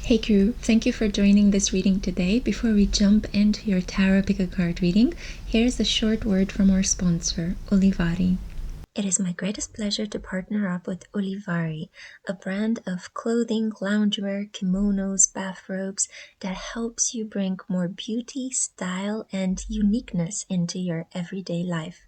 Hey crew, thank you for joining this reading today. Before we jump into your tarot pick a card reading, here's a short word from our sponsor, Olivari. It is my greatest pleasure to partner up with Olivari, a brand of clothing, loungewear, kimonos, bathrobes that helps you bring more beauty, style, and uniqueness into your everyday life.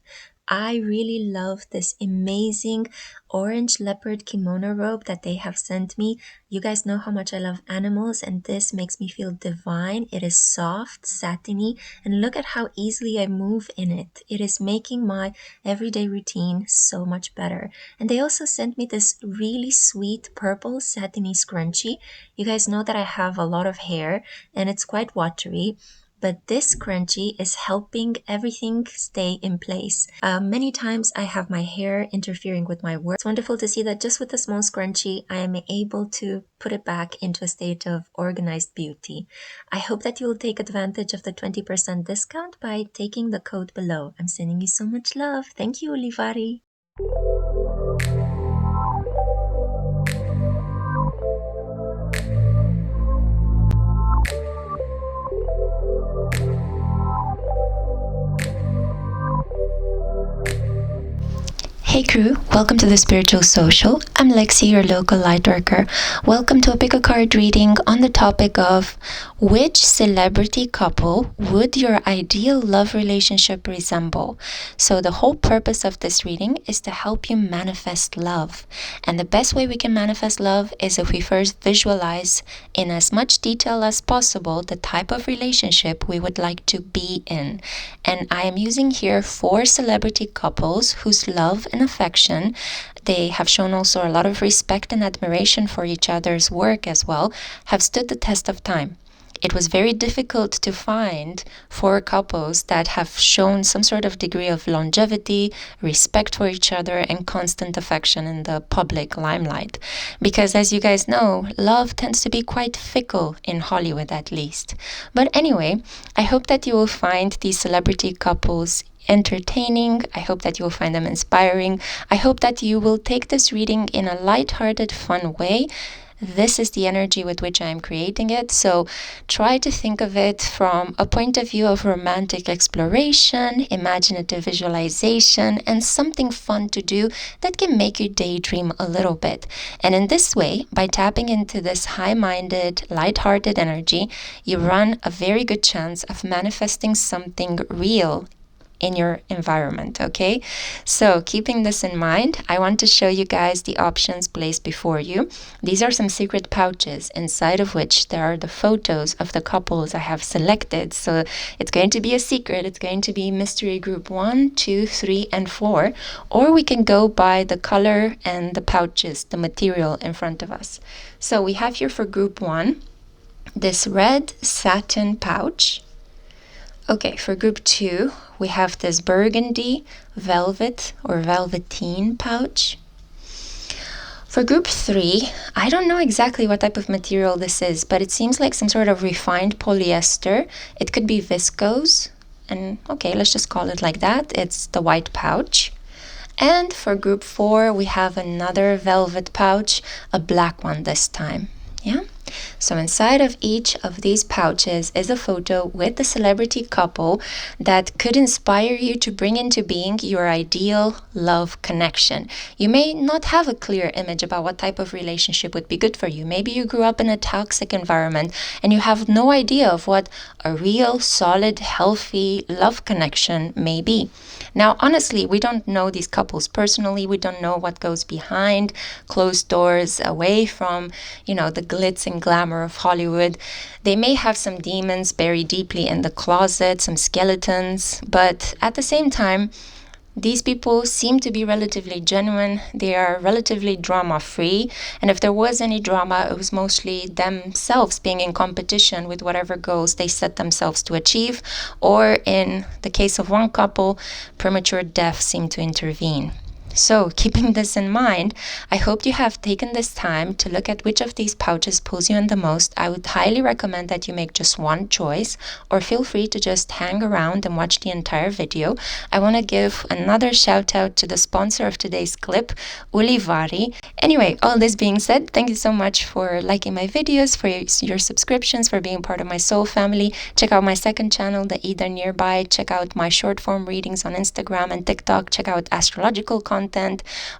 I really love this amazing orange leopard kimono robe that they have sent me. You guys know how much I love animals, and this makes me feel divine. It is soft, satiny, and look at how easily I move in it. It is making my everyday routine so much better. And they also sent me this really sweet purple satiny scrunchie. You guys know that I have a lot of hair and it's quite watery, but this scrunchie is helping everything stay in place. Many times I have my hair interfering with my work. It's wonderful to see that just with a small scrunchie, I am able to put it back into a state of organized beauty. I hope that you will take advantage of the 20% discount by taking the code below. I'm sending you so much love. Thank you, Olivari. Hey crew, welcome to the Spiritual Social. I'm Lexi, your local lightworker. Welcome to a pick a card reading on the topic of which celebrity couple would your ideal love relationship resemble? So the whole purpose of this reading is to help you manifest love. And the best way we can manifest love is if we first visualize in as much detail as possible the type of relationship we would like to be in. And I am using here 4 celebrity couples whose love and affection, they have shown also a lot of respect and admiration for each other's work as well, have stood the test of time. It was very difficult to find 4 couples that have shown some sort of degree of longevity, respect for each other, and constant affection in the public limelight. Because as you guys know, love tends to be quite fickle in Hollywood at least. But anyway, I hope that you will find these celebrity couples entertaining. I hope that you will find them inspiring. I hope that you will take this reading in a light-hearted, fun way. This is the energy with which I am creating it, so try to think of it from a point of view of romantic exploration, imaginative visualization, and something fun to do that can make you daydream a little bit. And in this way, by tapping into this high-minded, light-hearted energy, you run a very good chance of manifesting something real in your environment, okay? So keeping this in mind, I want to show you guys the options placed before you. These are some secret pouches inside of which there are the photos of the couples I have selected. So it's going to be a secret. It's going to be mystery group 1, 2, 3, and 4, or we can go by the color and the pouches, the material in front of us. So we have here for group 1 this red satin pouch. Okay, for group 2, we have this burgundy velvet or velveteen pouch. For group 3, I don't know exactly what type of material this is, but it seems like some sort of refined polyester. It could be viscose, and okay, let's just call it like that. It's the white pouch. And for group 4, we have another velvet pouch, a black one this time. Yeah? So inside of each of these pouches is a photo with the celebrity couple that could inspire you to bring into being your ideal love connection. You may not have a clear image about what type of relationship would be good for you. Maybe you grew up in a toxic environment and you have no idea of what a real, solid, healthy love connection may be. Now, honestly, we don't know these couples personally. We don't know what goes behind closed doors, away from, the glitz and glamour of Hollywood. They may have some demons buried deeply in the closet, some skeletons, but at the same time, these people seem to be relatively genuine. They are relatively drama-free, and if there was any drama, it was mostly themselves being in competition with whatever goals they set themselves to achieve, or in the case of one couple, premature death seemed to intervene. So, keeping this in mind, I hope you have taken this time to look at which of these pouches pulls you in the most. I would highly recommend that you make just one choice, or feel free to just hang around and watch the entire video. I want to give another shout out to the sponsor of today's clip, Ulivari. Anyway, all this being said, thank you so much for liking my videos, for your subscriptions, for being part of my soul family. Check out my second channel, The Either Nearby. Check out my short form readings on Instagram and TikTok. Check out astrological content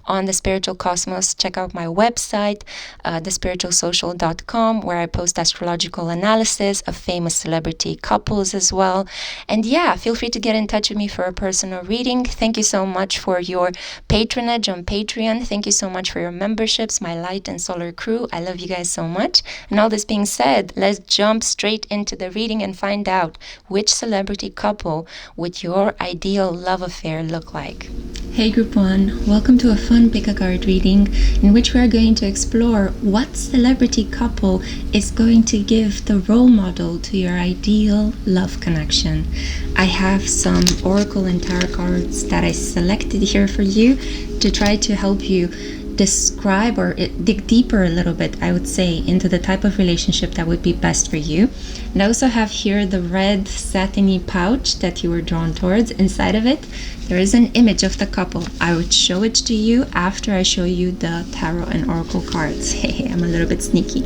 on the Spiritual Cosmos. Check out my website, thespiritualsocial.com, where I post astrological analysis of famous celebrity couples as well. And yeah, feel free to get in touch with me for a personal reading. Thank you so much for your patronage on Patreon. Thank you so much for your memberships, my light and solar crew. I love you guys so much. And all this being said, let's jump straight into the reading and find out which celebrity couple would your ideal love affair look like. Hey Group 1, welcome to a fun pick-a-card reading in which we are going to explore what celebrity couple is going to give the role model to your ideal love connection. I have some oracle and tarot cards that I selected here for you to try to help you describe or dig deeper a little bit, I would say, into the type of relationship that would be best for you. And I also have here the red satiny pouch that you were drawn towards. Inside of it, there is an image of the couple. I would show it to you after I show you the tarot and oracle cards. Hey, I'm a little bit sneaky.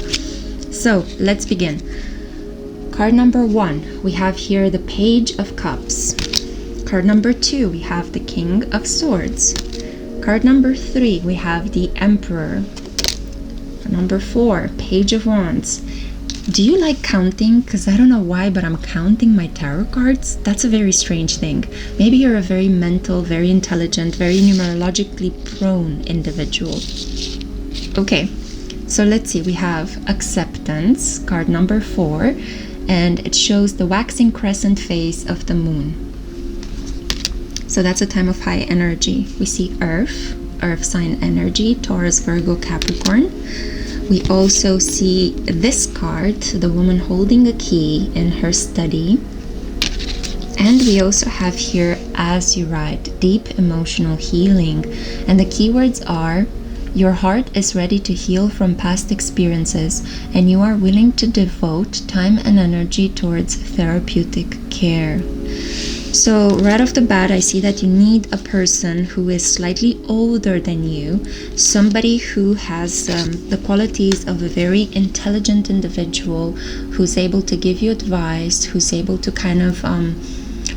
So let's begin. Card number 1, we have here the Page of Cups. Card number 2, we have the King of Swords. Card number 3, we have the Emperor. Number 4, Page of Wands. Do you like counting? Because I don't know why, but I'm counting my tarot cards. That's a very strange thing. Maybe you're a very mental, very intelligent, very numerologically prone individual. Okay, so let's see. We have Acceptance, card number 4, and it shows the waxing crescent phase of the moon. So that's a time of high energy. We see Earth sign energy, Taurus, Virgo, Capricorn. We also see this card, the woman holding a key in her study. And we also have here As You Ride, deep emotional healing. And the keywords are, your heart is ready to heal from past experiences, and you are willing to devote time and energy towards therapeutic care. So right off the bat, I see that you need a person who is slightly older than you, somebody who has the qualities of a very intelligent individual, who's able to give you advice, who's able to kind of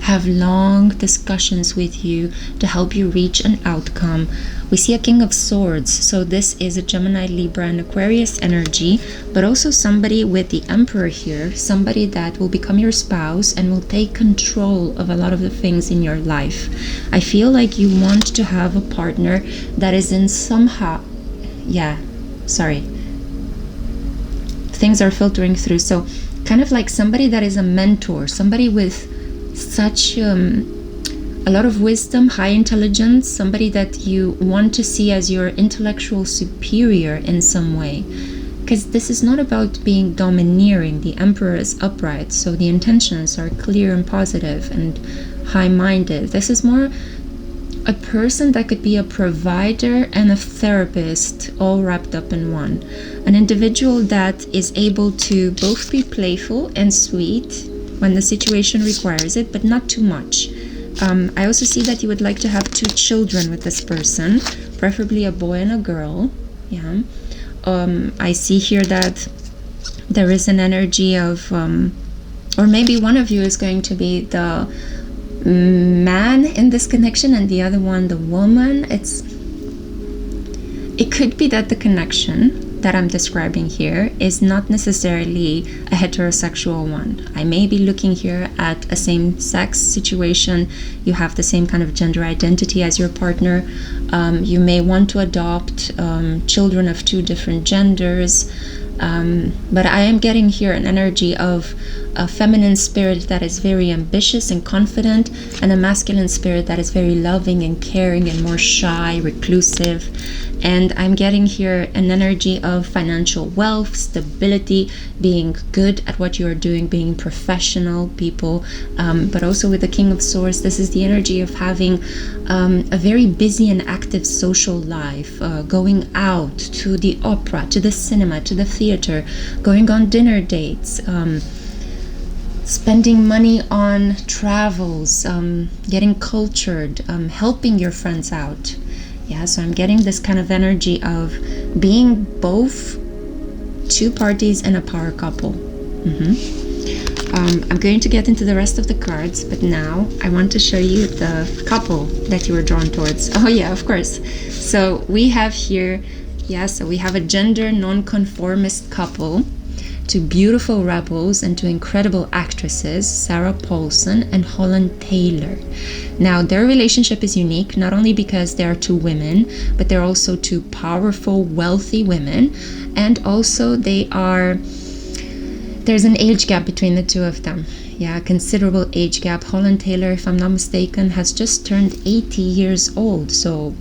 have long discussions with you to help you reach an outcome. We see a King of Swords, so this is a Gemini, Libra, and Aquarius energy, but also somebody with the Emperor here, somebody that will become your spouse and will take control of a lot of the things in your life. I feel like you want to have a partner that is in somehow, things are filtering through, so kind of like somebody that is a mentor, somebody with such a lot of wisdom, high intelligence, somebody that you want to see as your intellectual superior in some way. Because this is not about being domineering. The Emperor is upright, so the intentions are clear and positive and high-minded. This is more a person that could be a provider and a therapist all wrapped up in one. An individual that is able to both be playful and sweet when the situation requires it, but not too much. I also see that you would like to have 2 children with this person, preferably a boy and a girl. Yeah. I see here that there is an energy of, or maybe one of you is going to be the man in this connection and the other one the woman. It could be that the connection that I'm describing here is not necessarily a heterosexual one. I may be looking here at a same-sex situation. You have the same kind of gender identity as your partner. You may want to adopt children of 2 different genders. But I am getting here an energy of a feminine spirit that is very ambitious and confident, and a masculine spirit that is very loving and caring and more shy, reclusive. And I'm getting here an energy of financial wealth, stability, being good at what you are doing, being professional people, but also with the King of Swords, this is the energy of having a very busy and active social life, going out to the opera, to the cinema, to the theater, going on dinner dates, spending money on travels, getting cultured, helping your friends out. Yeah, so I'm getting this kind of energy of being both two parties and a power couple. I'm going to get into the rest of the cards, but now I want to show you the couple that you were drawn towards. Oh yeah, of course. So we have here, so we have a gender non-conformist couple, two beautiful rebels and two incredible actresses, Sarah Paulson and Holland Taylor. Now, their relationship is unique, not only because they are two women, but they're also two powerful, wealthy women. And also there's an age gap between the two of them. Yeah, considerable age gap. Holland Taylor, if I'm not mistaken, has just turned 80 years old. So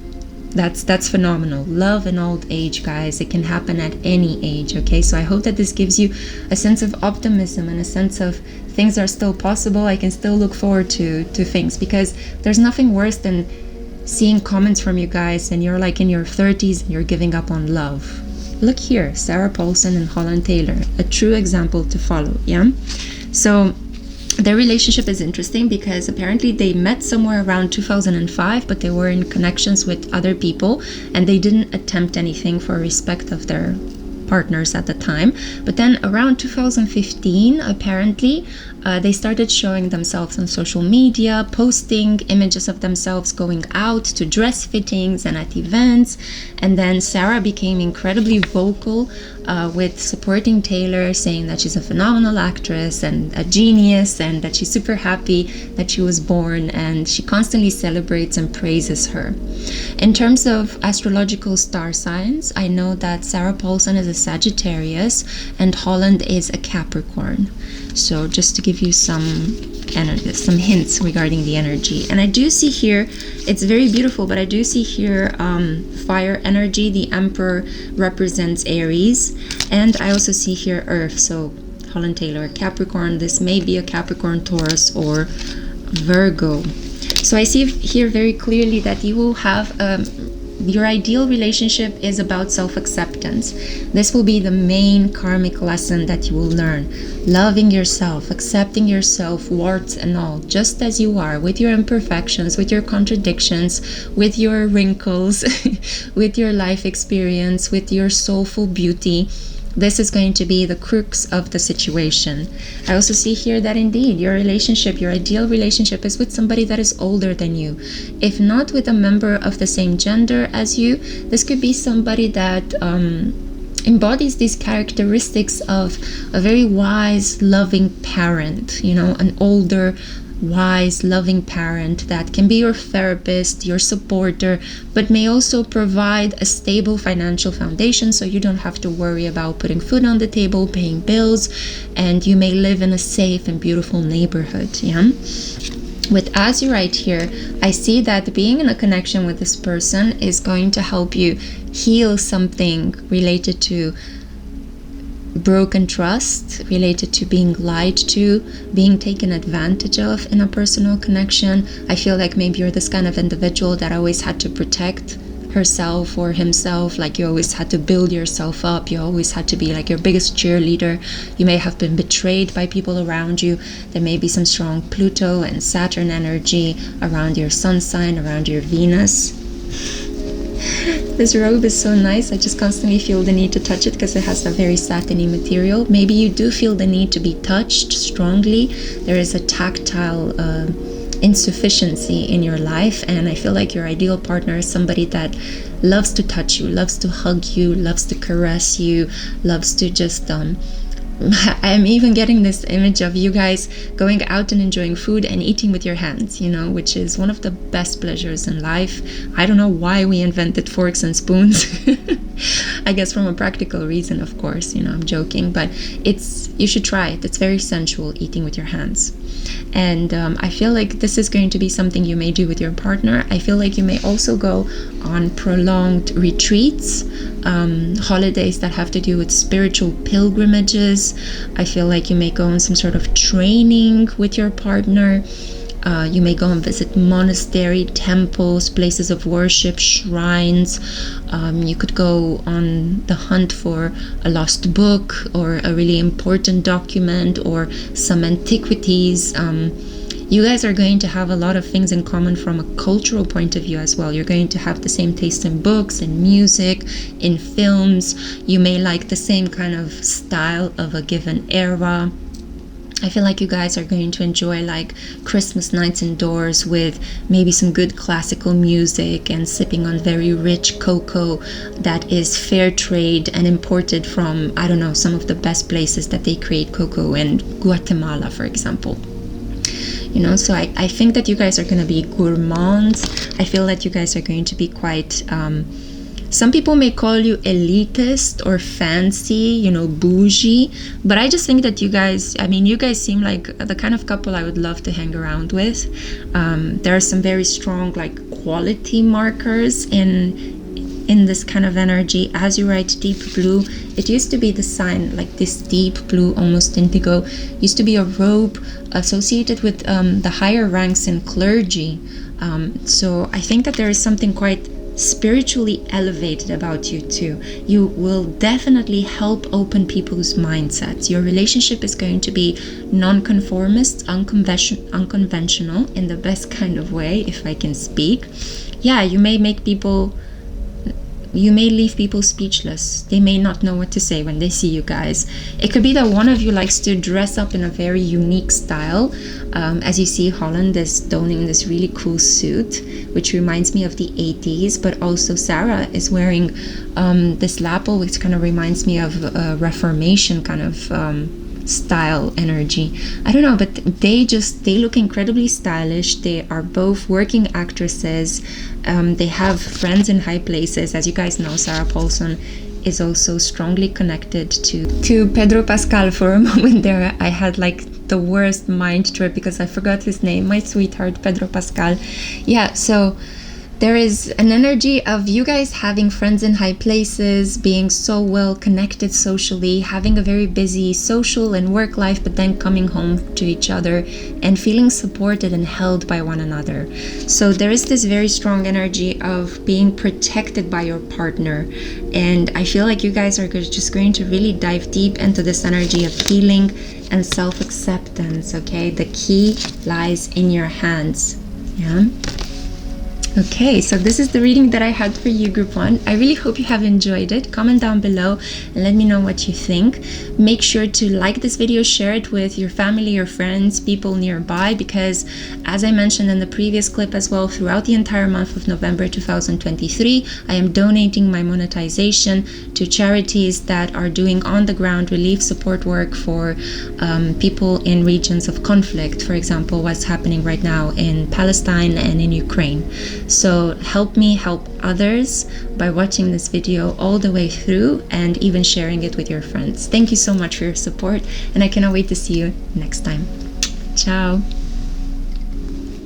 that's phenomenal. Love in old age, guys. It can happen at any age, okay? So I hope that this gives you a sense of optimism and a sense of things are still possible. I can still look forward to things, because there's nothing worse than seeing comments from you guys and you're like in your 30s and you're giving up on love. Look here, Sarah Paulson and Holland Taylor, a true example to follow, yeah? So their relationship is interesting because apparently they met somewhere around 2005, but they were in connections with other people and they didn't attempt anything for respect of their partners at the time. But then around 2015, apparently, they started showing themselves on social media, posting images of themselves going out to dress fittings and at events. And then Sarah became incredibly vocal with supporting Taylor, saying that she's a phenomenal actress and a genius and that she's super happy that she was born, and she constantly celebrates and praises her. In terms of astrological star signs, I know that Sarah Paulson is a Sagittarius and Holland is a Capricorn. So just to give you some hints regarding the energy. And I do see here, it's very beautiful, but I do see here fire energy. The Emperor represents Aries, and I also see here Earth. So Holland Taylor, Capricorn. This may be a Capricorn, Taurus, or Virgo. So I see here very clearly that you will have your ideal relationship is about self-acceptance. This will be the main karmic lesson that you will learn. Loving yourself, accepting yourself, warts and all, just as you are, with your imperfections, with your contradictions, with your wrinkles, with your life experience, with your soulful beauty. This is going to be the crux of the situation. I also see here that indeed your relationship, your ideal relationship, is with somebody that is older than you. If not with a member of the same gender as you, this could be somebody that embodies these characteristics of a very wise, loving parent, an older, wise, loving parent that can be your therapist, your supporter, but may also provide a stable financial foundation so you don't have to worry about putting food on the table, paying bills, and you may live in a safe and beautiful neighborhood. With Azurite here, I see that being in a connection with this person is going to help you heal something related to broken trust, related to being lied to, being taken advantage of in a personal connection. I feel like maybe you're this kind of individual that always had to protect herself or himself, like you always had to build yourself up, you always had to be like your biggest cheerleader. You may have been betrayed by people around you. There may be some strong Pluto and Saturn energy around your sun sign, around your Venus. This robe is so nice. I just constantly feel the need to touch it because it has a very satiny material. Maybe you do feel the need to be touched strongly. There is a tactile insufficiency in your life, and I feel like your ideal partner is somebody that loves to touch you, loves to hug you, loves to caress you, loves to just I'm even getting this image of you guys going out and enjoying food and eating with your hands, you know, which is one of the best pleasures in life. I don't know why we invented forks and spoons. I guess from a practical reason, of course, you know, I'm joking, but you should try it. It's very sensual, eating with your hands. And I feel like this is going to be something you may do with your partner. I feel like you may also go on prolonged retreats, holidays that have to do with spiritual pilgrimages. I feel like you may go on some sort of training with your partner. You may go and visit monastery, temples, places of worship, shrines. You could go on the hunt for a lost book or a really important document or some antiquities. You guys are going to have a lot of things in common from a cultural point of view as well. You're going to have the same taste in books, in music, in films. You may like the same kind of style of a given era. I feel like you guys are going to enjoy like Christmas nights indoors with maybe some good classical music and sipping on very rich cocoa that is fair trade and imported from, I don't know, some of the best places that they create cocoa in, Guatemala, for example. You know, so I think that you guys are going to be gourmands. I feel that you guys are going to be quite... some people may call you elitist or fancy, you know, bougie, but I just think that you guys seem like the kind of couple I would love to hang around with. There are some very strong like quality markers in this kind of energy. As you write deep blue, it used to be the sign, like this deep blue, almost indigo, used to be a robe associated with the higher ranks in clergy. So I think that there is something quite spiritually elevated about you too. You will definitely help open people's mindsets. Your relationship is going to be non-conformist, unconventional in the best kind of way, if I can speak. Yeah, you may leave people speechless. They may not know what to say when they see you guys. It could be that one of you likes to dress up in a very unique style. As you see, Holland is donning this really cool suit, which reminds me of the 80s, but also Sarah is wearing this lapel, which kind of reminds me of a Reformation kind of style energy. I don't know, but they look incredibly stylish. They are both working actresses. They have friends in high places. As you guys know, Sarah Paulson is also strongly connected to Pedro Pascal. For a moment there, I had like the worst mind trip because I forgot his name, my sweetheart, Pedro Pascal. Yeah, so there is an energy of you guys having friends in high places, being so well connected socially, having a very busy social and work life, but then coming home to each other and feeling supported and held by one another. So there is this very strong energy of being protected by your partner. And I feel like you guys are just going to really dive deep into this energy of healing and self-acceptance, okay? The key lies in your hands, yeah? Okay, so this is the reading that I had for you, Group 1. I really hope you have enjoyed it. Comment down below and let me know what you think. Make sure to like this video, share it with your family, your friends, people nearby, because as I mentioned in the previous clip as well, throughout the entire month of November 2023, I am donating my monetization to charities that are doing on-the-ground relief support work for people in regions of conflict. For example, what's happening right now in Palestine and in Ukraine. So help me help others by watching this video all the way through and even sharing it with your friends. Thank you so much for your support, and I cannot wait to see you next time. Ciao!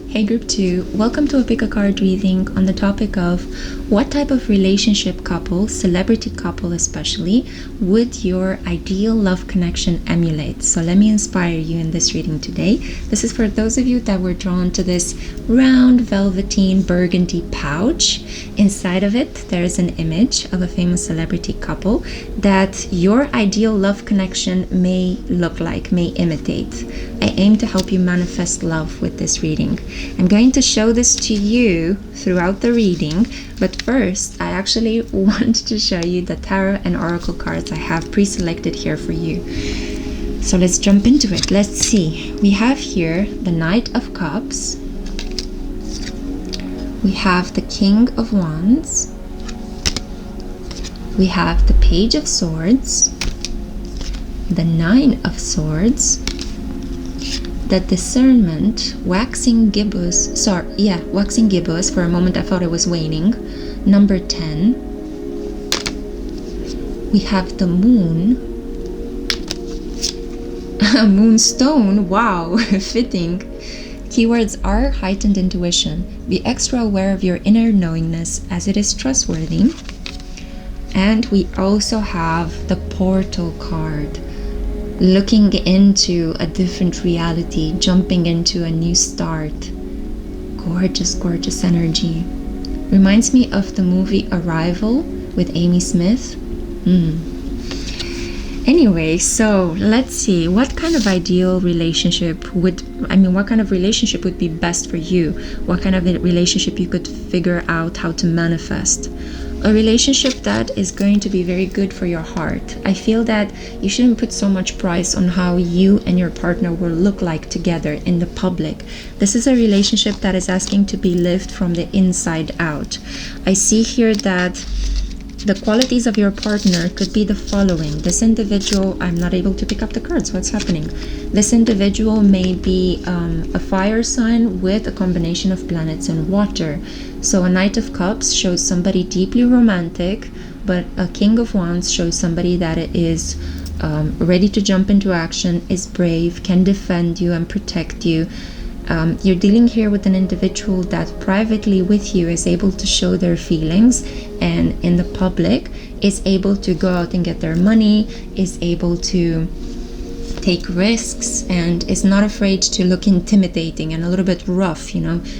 Hey Group 2, welcome to a pick a card reading on the topic of what type of relationship couple, celebrity couple especially, would your ideal love connection emulate? So let me inspire you in this reading today. This is for those of you that were drawn to this round velveteen burgundy pouch. Inside of it, there is an image of a famous celebrity couple that your ideal love connection may look like, may imitate. I aim to help you manifest love with this reading. I'm going to show this to you throughout the reading, but first I actually want to show you the tarot and oracle cards I have pre-selected here for you. So let's jump into it. Let's see. We have here the Knight of Cups. We have the King of Wands. We have the Page of Swords. the Nine of Swords, the Discernment, waxing gibbous. For a moment I thought it was waning. Number 10. We have the Moon. Moonstone, wow, fitting. Keywords are heightened intuition. Be extra aware of your inner knowingness as it is trustworthy. And we also have the Portal card. Looking into a different reality, jumping into a new start. Gorgeous, gorgeous energy. Reminds me of the movie Arrival with Amy Smith. Anyway, so let's see, what kind of relationship would be best for you? What kind of a relationship you could figure out how to manifest? A relationship that is going to be very good for your heart. I feel that you shouldn't put so much price on how you and your partner will look like together in the public. This is a relationship that is asking to be lived from the inside out. I see here that the qualities of your partner could be the following. This individual, I'm not able to pick up the cards. What's happening? This individual may be a fire sign with a combination of planets and water. So a Knight of Cups shows somebody deeply romantic, but a King of Wands shows somebody that is ready to jump into action, is brave, can defend you and protect you. You're dealing here with an individual that privately with you is able to show their feelings, and in the public is able to go out and get their money, is able to take risks, and is not afraid to look intimidating and a little bit rough,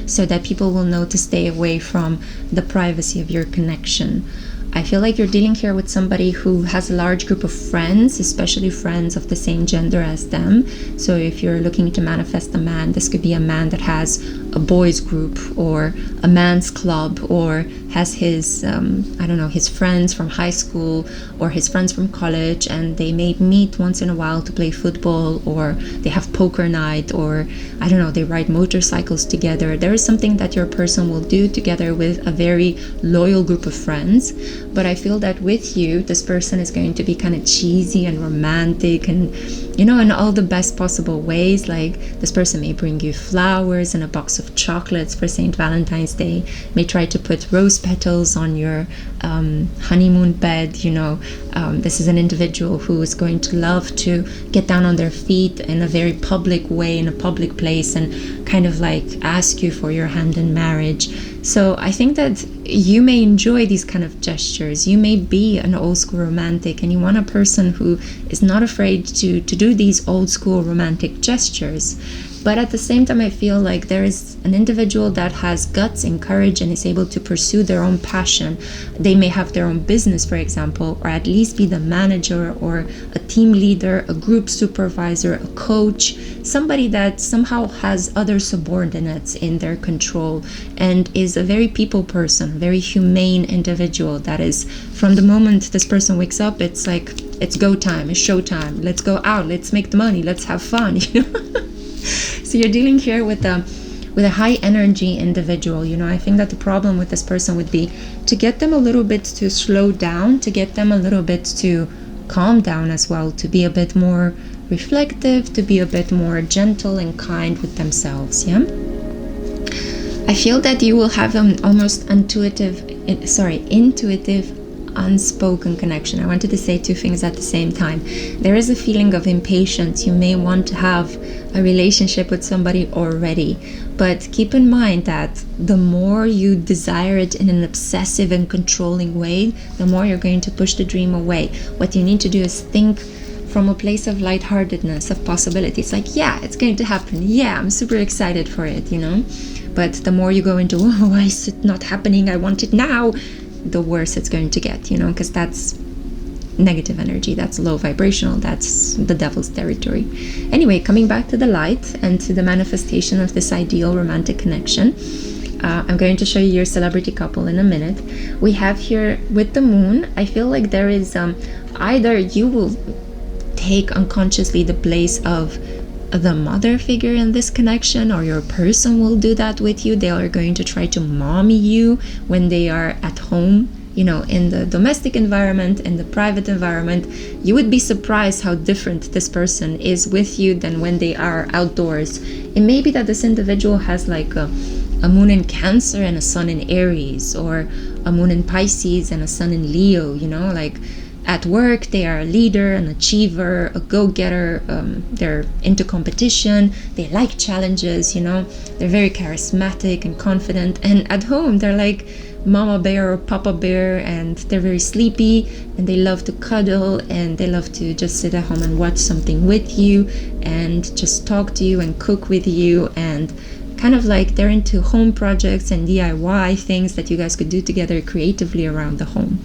so that people will know to stay away from the privacy of your connection. I feel like you're dealing here with somebody who has a large group of friends, especially friends of the same gender as them. So if you're looking to manifest a man, this could be a man that has a boys group or a man's club, or has his, his friends from high school or his friends from college, and they may meet once in a while to play football, or they have poker night, or they ride motorcycles together. There is something that your person will do together with a very loyal group of friends. But I feel that with you, this person is going to be kind of cheesy and romantic and, in all the best possible ways. Like, this person may bring you flowers and a box of chocolates for St. Valentine's Day, may try to put rose petals on your honeymoon bed. This is an individual who is going to love to get down on their feet in a very public way, in a public place, and kind of like ask you for your hand in marriage. So I think that you may enjoy these kind of gestures. You may be an old school romantic, and you want a person who is not afraid to do these old school romantic gestures. But at the same time, I feel like there is an individual that has guts and courage and is able to pursue their own passion. They may have their own business, for example, or at least be the manager or a team leader, a group supervisor, a coach, somebody that somehow has other subordinates in their control and is a very people person, very humane individual. That is, from the moment this person wakes up, it's like, it's go time, it's show time, let's go out, let's make the money, let's have fun, So you're dealing here with a high energy individual. I think that the problem with this person would be to get them a little bit to slow down, to get them a little bit to calm down as well, to be a bit more reflective, to be a bit more gentle and kind with themselves. I feel that you will have an almost intuitive unspoken connection. I wanted to say two things at the same time. There is a feeling of impatience. You may want to have a relationship with somebody already, but keep in mind that the more you desire it in an obsessive and controlling way, the more you're going to push the dream away. What you need to do is think from a place of lightheartedness, of possibility. It's like, yeah, it's going to happen. Yeah, I'm super excited for it, But the more you go into, oh, why is it not happening? I want it now. The worse it's going to get, because that's negative energy, that's low vibrational, that's the devil's territory. Anyway, coming back to the light and to the manifestation of this ideal romantic connection, I'm going to show you your celebrity couple in a minute. We have here with the moon, I feel like there is either you will take unconsciously the place of the mother figure in this connection, or your person will do that with you. They are going to try to mommy you when they are at home, in the domestic environment, in the private environment, you would be surprised how different this person is with you than when they are outdoors. It may be that this individual has like a moon in Cancer and a sun in Aries, or a moon in Pisces and a sun in Leo, like at work they are a leader, an achiever, a go-getter, they're into competition, they like challenges, they're very charismatic and confident, and at home they're like mama bear or papa bear, and they're very sleepy, and they love to cuddle, and they love to just sit at home and watch something with you and just talk to you and cook with you, and kind of like they're into home projects and DIY things that you guys could do together creatively around the home.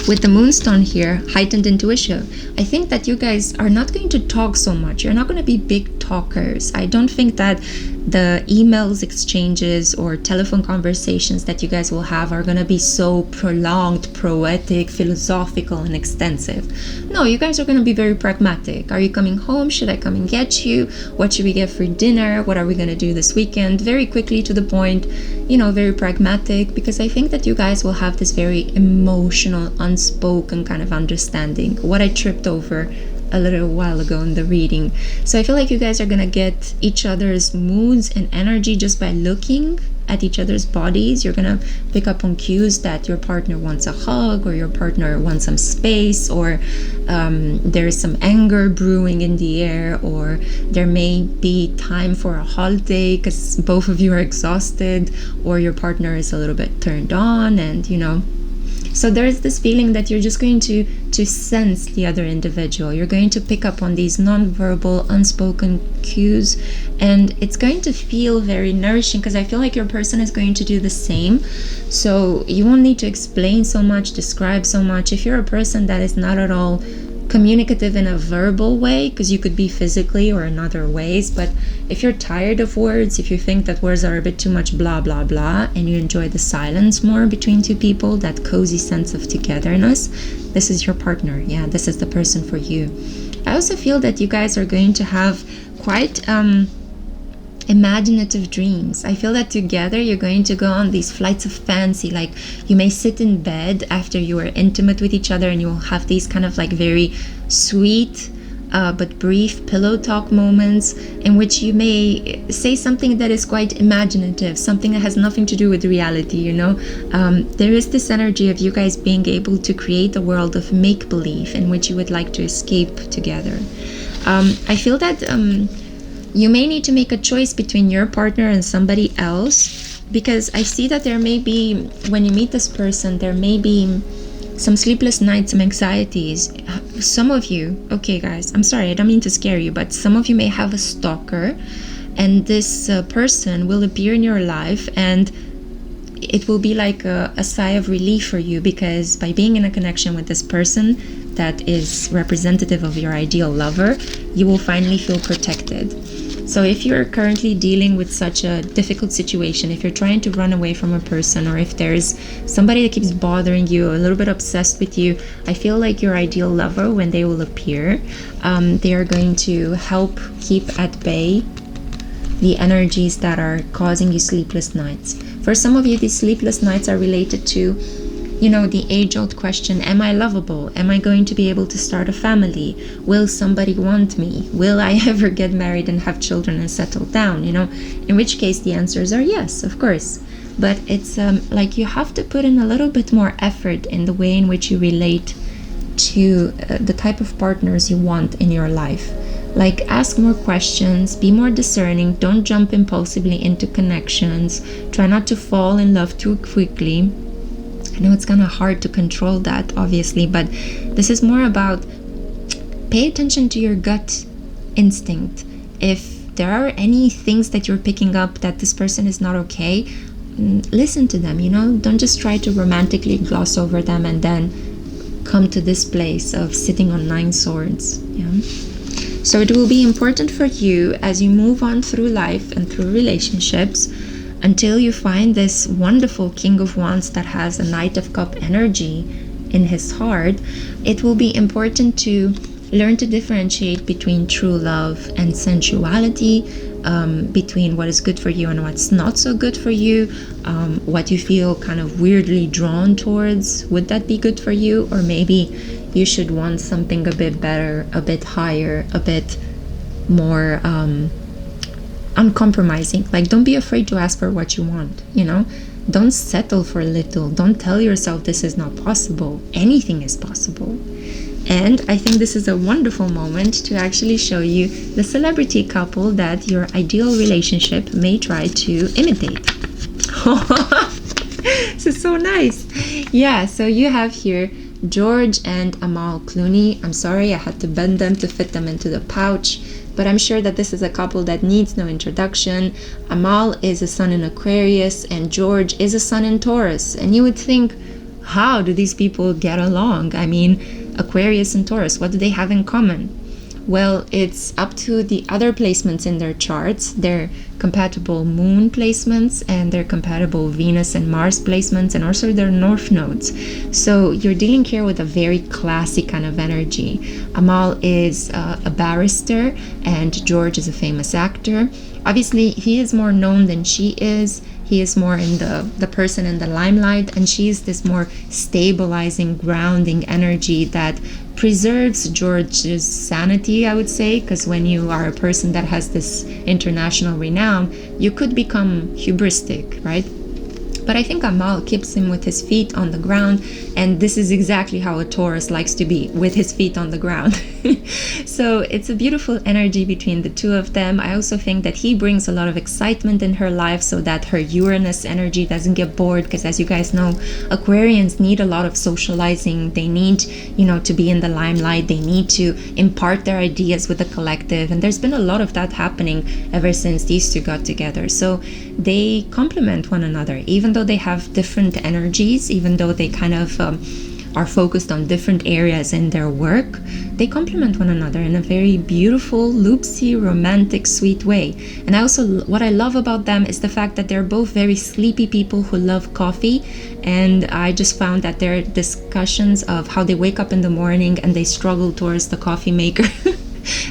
With the moonstone here, heightened intuition, I think that you guys are not going to talk so much. You're not going to be big talkers. I don't think that the emails exchanges or telephone conversations that you guys will have are going to be so prolonged, poetic, philosophical, and extensive. No, you guys are going to be very pragmatic. Are you coming home? Should I come and get you? What should we get for dinner? What are we going to do this weekend? Very quickly to the point, very pragmatic, because I think that you guys will have this very emotional, unspoken kind of understanding. What I tripped over a little while ago in the reading. So I feel like you guys are gonna get each other's moods and energy just by looking at each other's bodies. You're gonna pick up on cues that your partner wants a hug, or your partner wants some space, or there's some anger brewing in the air, or there may be time for a holiday because both of you are exhausted, or your partner is a little bit turned on, and so there's this feeling that you're just going to sense the other individual. You're going to pick up on these non-verbal, unspoken cues, and it's going to feel very nourishing, because I feel like your person is going to do the same. So you won't need to explain so much, describe so much. If you're a person that is not at all communicative in a verbal way, because you could be physically or in other ways, but if you're tired of words, if you think that words are a bit too much blah blah blah, and you enjoy the silence more between two people, that cozy sense of togetherness, this is your partner. This is the person for you. I also feel that you guys are going to have quite imaginative dreams. I feel that together you're going to go on these flights of fancy. Like, you may sit in bed after you are intimate with each other, and you will have these kind of like very sweet but brief pillow talk moments in which you may say something that is quite imaginative, something that has nothing to do with reality. There is this energy of you guys being able to create a world of make-believe in which you would like to escape together. I feel that you may need to make a choice between your partner and somebody else, because I see that there may be, when you meet this person, there may be some sleepless nights, some anxieties. Some of you, okay guys, I'm sorry, I don't mean to scare you, but some of you may have a stalker, and this person will appear in your life, and it will be like a sigh of relief for you, because by being in a connection with this person that is representative of your ideal lover, you will finally feel protected. So if you're currently dealing with such a difficult situation, if you're trying to run away from a person, or if there's somebody that keeps bothering you, a little bit obsessed with you, I feel like your ideal lover, when they will appear, they are going to help keep at bay the energies that are causing you sleepless nights. For some of you, these sleepless nights are related to, the age-old question, am I lovable? Am I going to be able to start a family? Will somebody want me? Will I ever get married and have children and settle down? In which case the answers are yes, of course. But it's like you have to put in a little bit more effort in the way in which you relate to the type of partners you want in your life. Like, ask more questions, be more discerning, don't jump impulsively into connections, try not to fall in love too quickly. I know it's kind of hard to control that, obviously, but this is more about pay attention to your gut instinct. If there are any things that you're picking up that this person is not okay, listen to them, don't just try to romantically gloss over them and then come to this place of sitting on 9 swords. So it will be important for you as you move on through life and through relationships, until you find this wonderful King of Wands that has a Knight of Cup energy in his heart. It will be important to learn to differentiate between true love and sensuality, between what is good for you and what's not so good for you, what you feel kind of weirdly drawn towards. Would that be good for you? Or maybe you should want something a bit better, a bit higher, a bit more uncompromising. Like, don't be afraid to ask for what you want, you know? Don't settle for little. Don't tell yourself this is not possible. Anything is possible. And I think this is a wonderful moment to actually show you the celebrity couple that your ideal relationship may try to imitate. This is so nice. Yeah, so you have here George and Amal Clooney. I'm sorry I had to bend them to fit them into the pouch, but I'm sure that this is a couple that needs no introduction. Amal is a sun in Aquarius and George is a sun in Taurus. And you would think, how do these people get along? I mean, Aquarius and Taurus, what do they have in common? Well, it's up to the other placements in their charts, their compatible moon placements and their compatible Venus and Mars placements, and also their north nodes. So you're dealing here with a very classy kind of energy. Amal is a barrister and George is a famous actor. Obviously, he is more known than she is. He is more in the person in the limelight, and she is this more stabilizing, grounding energy that preserves George's sanity, I would say, because when you are a person that has this international renown, you could become hubristic, right? But I think Amal keeps him with his feet on the ground, and this is exactly how a Taurus likes to be, with his feet on the ground. So it's a beautiful energy between the two of them. I also think that he brings a lot of excitement in her life so that her Uranus energy doesn't get bored, because as you guys know, Aquarians need a lot of socializing. They need, to be in the limelight. They need to impart their ideas with the collective, and there's been a lot of that happening ever since these two got together. So they complement one another, even though they have different energies, even though they kind of are focused on different areas in their work, they complement one another in a very beautiful, loopsy, romantic, sweet way. And what I love about them is the fact that they're both very sleepy people who love coffee. And I just found that their discussions of how they wake up in the morning and they struggle towards the coffee maker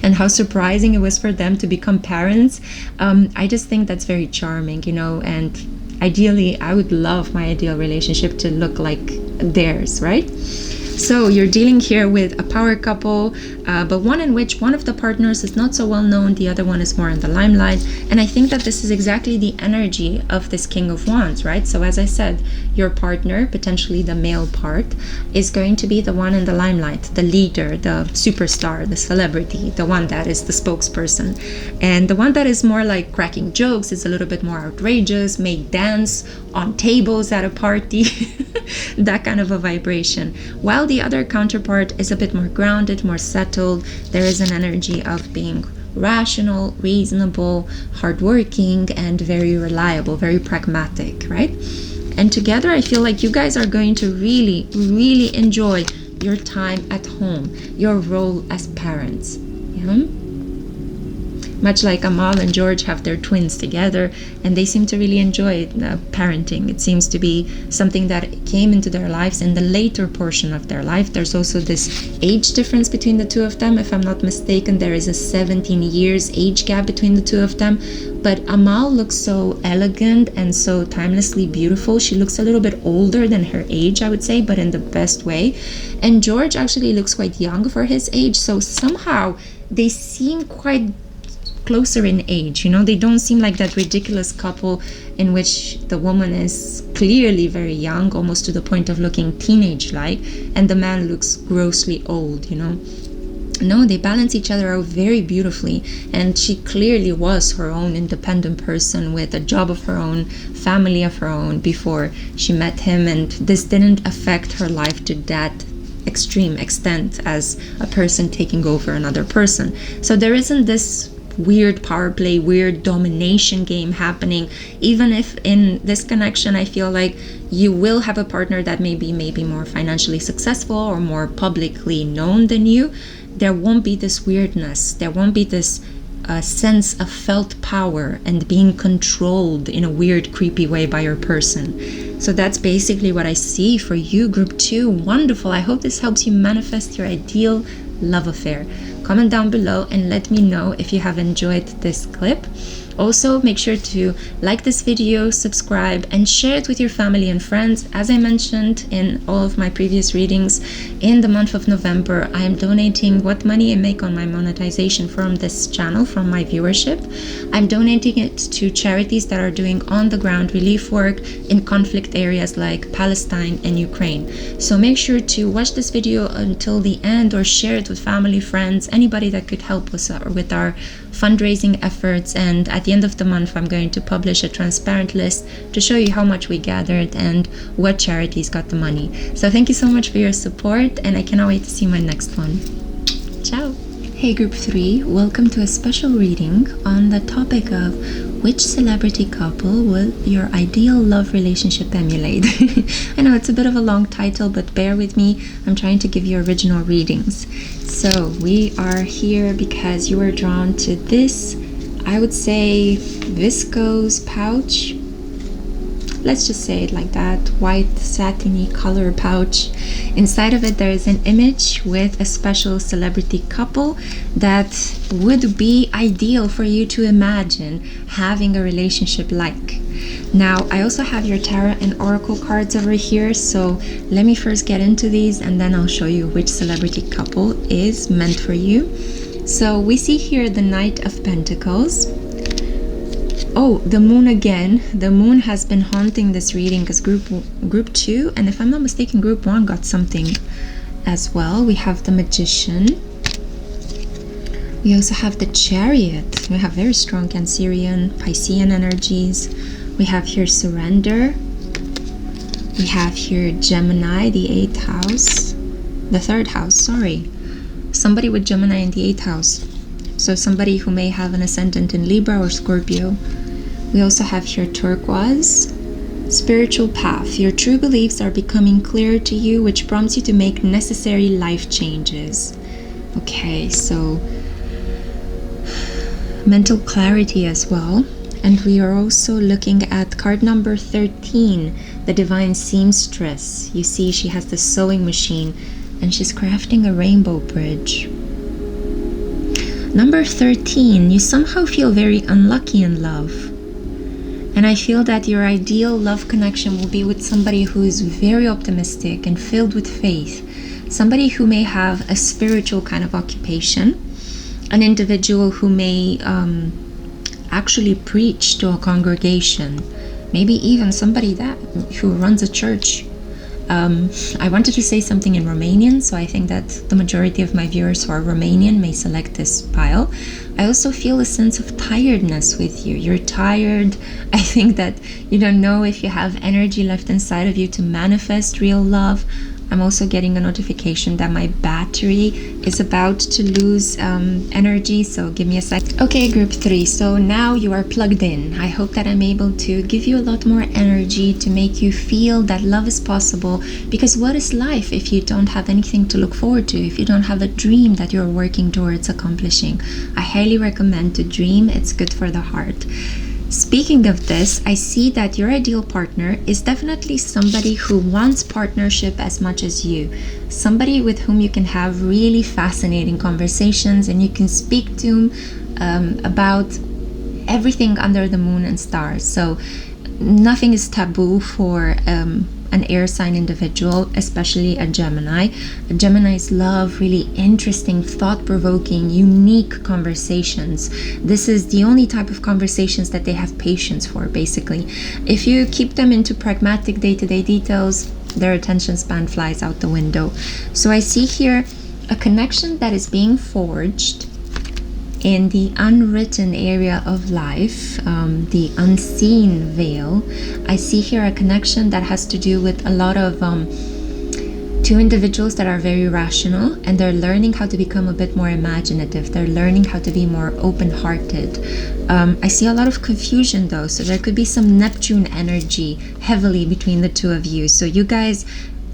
and how surprising it was for them to become parents, I just think that's very charming, and ideally, I would love my ideal relationship to look like theirs, right? So you're dealing here with a power couple, but one in which one of the partners is not so well known, the other one is more in the limelight. And I think that this is exactly the energy of this King of Wands, right? So as I said, your partner, potentially the male part, is going to be the one in the limelight, the leader, the superstar, the celebrity, the one that is the spokesperson. And the one that is more like cracking jokes, is a little bit more outrageous, may dance on tables at a party, that kind of a vibration. While the other counterpart is a bit more grounded, more settled. There is an energy of being rational, reasonable, hardworking, and very reliable, very pragmatic, right? And together, I feel like you guys are going to really, really enjoy your time at home, your role as parents. Much like Amal and George have their twins together, and they seem to really enjoy parenting. It seems to be something that came into their lives in the later portion of their life. There's also this age difference between the two of them. If I'm not mistaken, there is a 17 years age gap between the two of them. But Amal looks so elegant and so timelessly beautiful. She looks a little bit older than her age, I would say, but in the best way. And George actually looks quite young for his age, so somehow they seem quite closer in age. They don't seem like that ridiculous couple in which the woman is clearly very young, almost to the point of looking teenage-like, and the man looks grossly old. No, they balance each other out very beautifully, and she clearly was her own independent person with a job of her own, family of her own before she met him, and this didn't affect her life to that extreme extent as a person taking over another person. So there isn't this weird power play, weird domination game happening. Even if in this connection, I feel like you will have a partner that may be more financially successful or more publicly known than you, there won't be this weirdness. There won't be this sense of felt power and being controlled in a weird, creepy way by your person. So that's basically what I see for you, group 2. Wonderful. I hope this helps you manifest your ideal love affair. comment down below and let me know if you have enjoyed this clip. Also, make sure to like this video, subscribe, and share it with your family and friends. As I mentioned in all of my previous readings, in the month of November, I am donating what money I make on my monetization from this channel, from my viewership. I'm donating it to charities that are doing on-the-ground relief work in conflict areas like Palestine and Ukraine. So make sure to watch this video until the end, or share it with family, friends, anybody that could help us with our fundraising efforts. And at the end of the month, I'm going to publish a transparent list to show you how much we gathered and what charities got the money. So thank you so much for your support, and I cannot wait to see my next one. Ciao! Hey Group 3, welcome to a special reading on the topic of which celebrity couple will your ideal love relationship emulate. I know it's a bit of a long title, but bear with me. I'm trying to give you original readings. So we are here because you are drawn to this, I would say, viscose pouch. Let's just say it like that, white satiny color pouch. Inside of it there is an image with a special celebrity couple that would be ideal for you to imagine having a relationship like. Now, I also have your tarot and oracle cards over here, so let me first get into these and then I'll show you which celebrity couple is meant for you. So we see here the Knight of Pentacles. Oh, the moon again. The moon has been haunting this reading because group 2, and if I'm not mistaken, group 1 got something as well. We have the Magician. We also have the Chariot. We have very strong Cancerian, Piscean energies. We have here Surrender. We have here Gemini, the 8th house. The 3rd house, sorry. Somebody with Gemini in the 8th house. So somebody who may have an ascendant in Libra or Scorpio. We also have here Turquoise. Spiritual path. Your true beliefs are becoming clearer to you, which prompts you to make necessary life changes. Okay, so mental clarity as well. And we are also looking at card number 13, the Divine Seamstress. You see she has the sewing machine and she's crafting a rainbow bridge. Number 13, you somehow feel very unlucky in love. And I feel that your ideal love connection will be with somebody who is very optimistic and filled with faith. Somebody who may have a spiritual kind of occupation. An individual who may actually preach to a congregation. Maybe even somebody who runs a church. I wanted to say something in Romanian, so I think that the majority of my viewers who are Romanian may select this pile. I also feel a sense of tiredness with you. You're tired. I think that you don't know if you have energy left inside of you to manifest real love. I'm also getting a notification that my battery is about to lose energy, so give me a sec. Okay, group 3, so now you are plugged in. I hope that I'm able to give you a lot more energy to make you feel that love is possible, because what is life if you don't have anything to look forward to, if you don't have a dream that you're working towards accomplishing? I highly recommend to dream. It's good for the heart. Speaking of this, I see that your ideal partner is definitely somebody who wants partnership as much as you. Somebody with whom you can have really fascinating conversations and you can speak to about everything under the moon and stars. So nothing is taboo for an air sign individual, especially a Gemini. Geminis love really interesting, thought-provoking, unique conversations. This is the only type of conversations that they have patience for, basically. If you keep them into pragmatic day-to-day details, their attention span flies out the window. So I see here a connection that is being forged in the unwritten area of life, the unseen veil. I see here a connection that has to do with a lot of two individuals that are very rational, and they're learning how to become a bit more imaginative. They're learning how to be more open-hearted. I see a lot of confusion though, so there could be some Neptune energy heavily between the two of you. So you guys,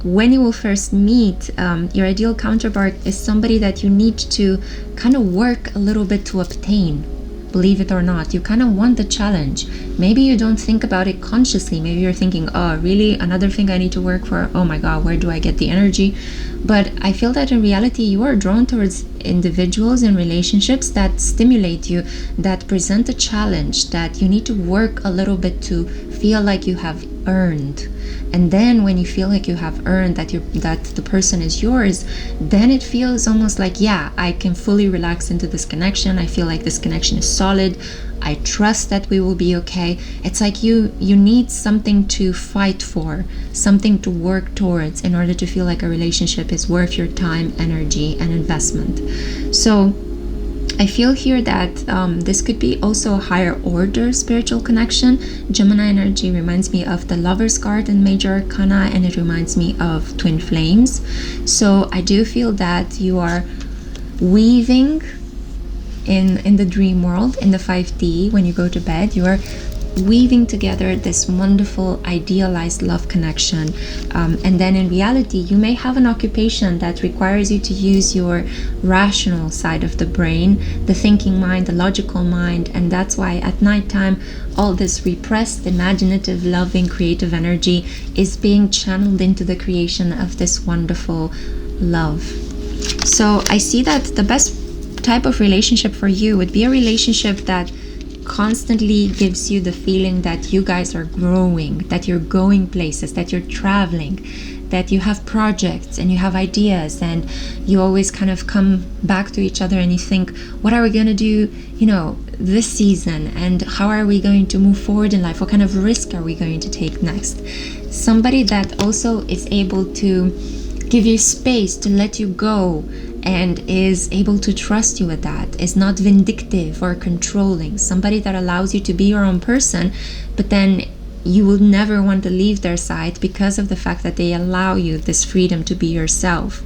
when you will first meet, your ideal counterpart is somebody that you need to kind of work a little bit to obtain. Believe it or not, you kind of want the challenge. maybe you don't think about it consciously. Maybe you're thinking, oh, really? Another thing I need to work for? Oh my God, where do I get the energy? But I feel that in reality, you are drawn towards individuals and relationships that stimulate you, that present a challenge, that you need to work a little bit to feel like you have earned. And then when you feel like you have earned that the person is yours, then it feels almost like, yeah, I can fully relax into this connection. I feel like this connection is solid. I trust that we will be okay. It's like you need something to fight for, something to work towards in order to feel like a relationship is worth your time, energy, and investment. So I feel here that this could be also a higher order spiritual connection. Gemini energy reminds me of the Lover's card in Major Arcana, and it reminds me of twin flames. So I do feel that you are weaving in the dream world, in the 5D, when you go to bed, you are weaving together this wonderful idealized love connection, and then in reality you may have an occupation that requires you to use your rational side of the brain, the thinking mind, the logical mind, and that's why at nighttime all this repressed, imaginative, loving, creative energy is being channeled into the creation of this wonderful love. So I see that the best type of relationship for you would be a relationship that constantly gives you the feeling that you guys are growing, that you're going places, that you're traveling, that you have projects and you have ideas, and you always kind of come back to each other and you think, what are we going to do, this season, and how are we going to move forward in life? What kind of risk are we going to take next? Somebody that also is able to give you space to let you go and is able to trust you with that, is not vindictive or controlling. Somebody that allows you to be your own person, but then you will never want to leave their side because of the fact that they allow you this freedom to be yourself.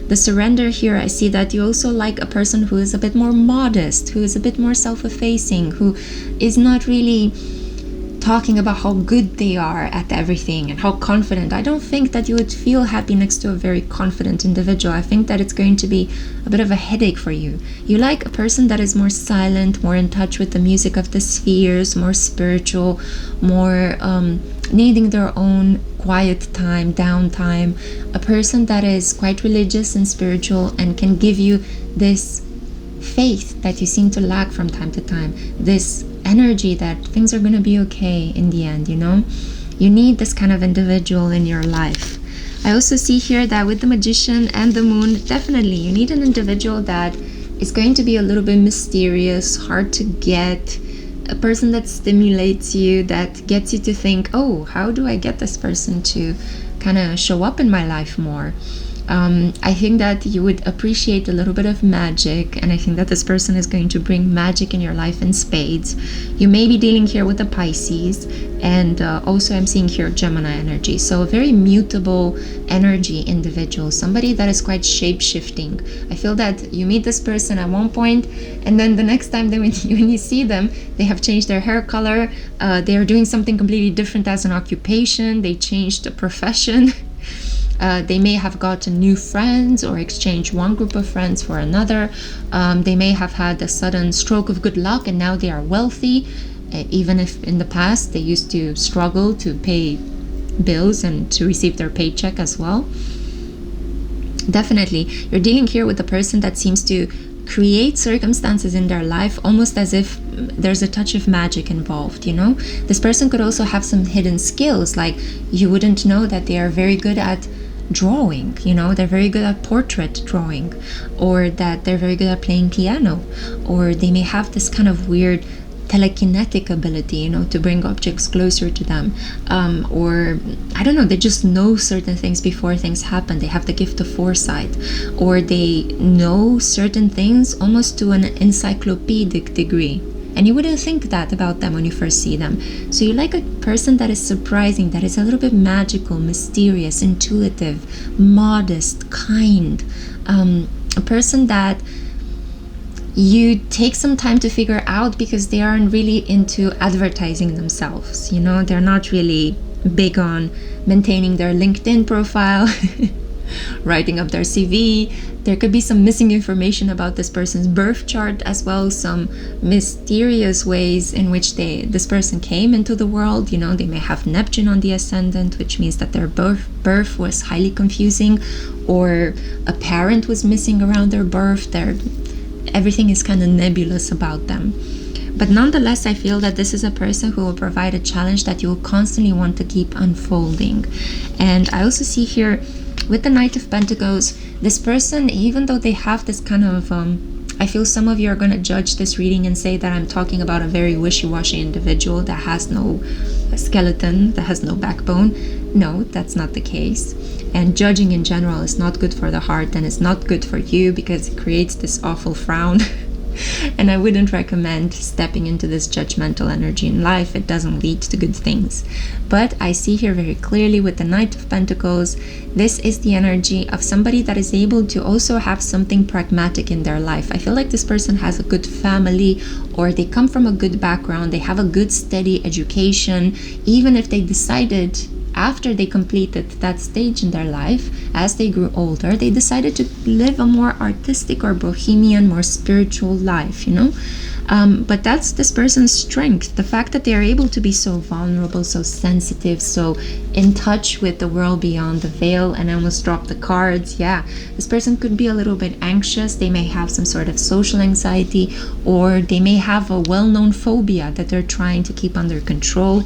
The surrender here, I see that you also like a person who is a bit more modest, who is a bit more self-effacing, who is not really talking about how good they are at everything and how confident. I don't think that you would feel happy next to a very confident individual. I think that it's going to be a bit of a headache for you. You like a person that is more silent, more in touch with the music of the spheres, more spiritual, more needing their own quiet time, downtime. A person that is quite religious and spiritual and can give you this faith that you seem to lack from time to time, this energy that things are going to be okay in the end. You need this kind of individual in your life. I also see here that with the Magician and the Moon, definitely you need an individual that is going to be a little bit mysterious, hard to get, a person that stimulates you, that gets you to think, oh, how do I get this person to kind of show up in my life more? I think that you would appreciate a little bit of magic, and I think that this person is going to bring magic in your life in spades. You may be dealing here with a Pisces, and also I'm seeing here Gemini energy. So a very mutable energy individual, somebody that is quite shape-shifting. I feel that you meet this person at one point, and then the next time when you see them, they have changed their hair color, they are doing something completely different as an occupation, they changed a profession. They may have gotten new friends or exchanged one group of friends for another. They may have had a sudden stroke of good luck and now they are wealthy, even if in the past they used to struggle to pay bills and to receive their paycheck as well. Definitely, you're dealing here with a person that seems to create circumstances in their life almost as if there's a touch of magic involved. This person could also have some hidden skills, like you wouldn't know that they are very good at drawing, they're very good at portrait drawing, or that they're very good at playing piano, or they may have this kind of weird telekinetic ability, to bring objects closer to them, or I don't know, they just know certain things before things happen. They have the gift of foresight, or they know certain things almost to an encyclopedic degree, and you wouldn't think that about them when you first see them. So you like a person that is surprising, that is a little bit magical, mysterious, intuitive, modest, kind, a person that you take some time to figure out because they aren't really into advertising themselves. They're not really big on maintaining their LinkedIn profile. writing up their CV. There could be some missing information about this person's birth chart as well, some mysterious ways in which this person came into the world. You know, they may have Neptune on the ascendant, which means that their birth was highly confusing, or a parent was missing around their birth. Everything is kind of nebulous about them. But nonetheless, I feel that this is a person who will provide a challenge that you will constantly want to keep unfolding. And I also see here with the Knight of Pentacles, this person, even though they have this kind of, I feel some of you are going to judge this reading and say that I'm talking about a very wishy-washy individual that has no skeleton, that has no backbone. No, that's not the case. And judging in general is not good for the heart, and it's not good for you because it creates this awful frown. And I wouldn't recommend stepping into this judgmental energy in life. It doesn't lead to good things. But I see here very clearly with the Knight of Pentacles, this is the energy of somebody that is able to also have something pragmatic in their life. I feel like this person has a good family, or they come from a good background, they have a good steady education. Even if they decided after they completed that stage in their life, as they grew older, they decided to live a more artistic or bohemian, more spiritual life, you know. But that's this person's strength, the fact that they are able to be so vulnerable, so sensitive, so in touch with the world beyond the veil. And I almost dropped the cards. Yeah, this person could be a little bit anxious. They may have some sort of social anxiety, or they may have a well-known phobia that they're trying to keep under control.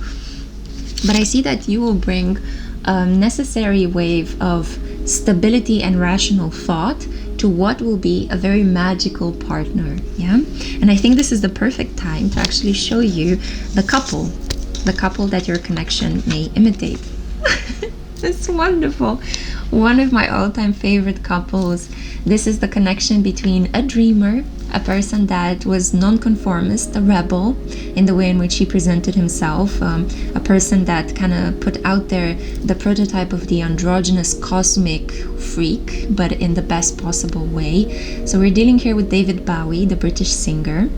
But I see that you will bring a necessary wave of stability and rational thought to what will be a very magical partner. Yeah, and I think this is the perfect time to actually show you the couple that your connection may imitate. It's wonderful. One of my all-time favorite couples. This is the connection between a dreamer, a person that was nonconformist, a rebel in the way in which he presented himself, a person that kind of put out there the prototype of the androgynous cosmic freak, but in the best possible way. So we're dealing here with David Bowie, the British singer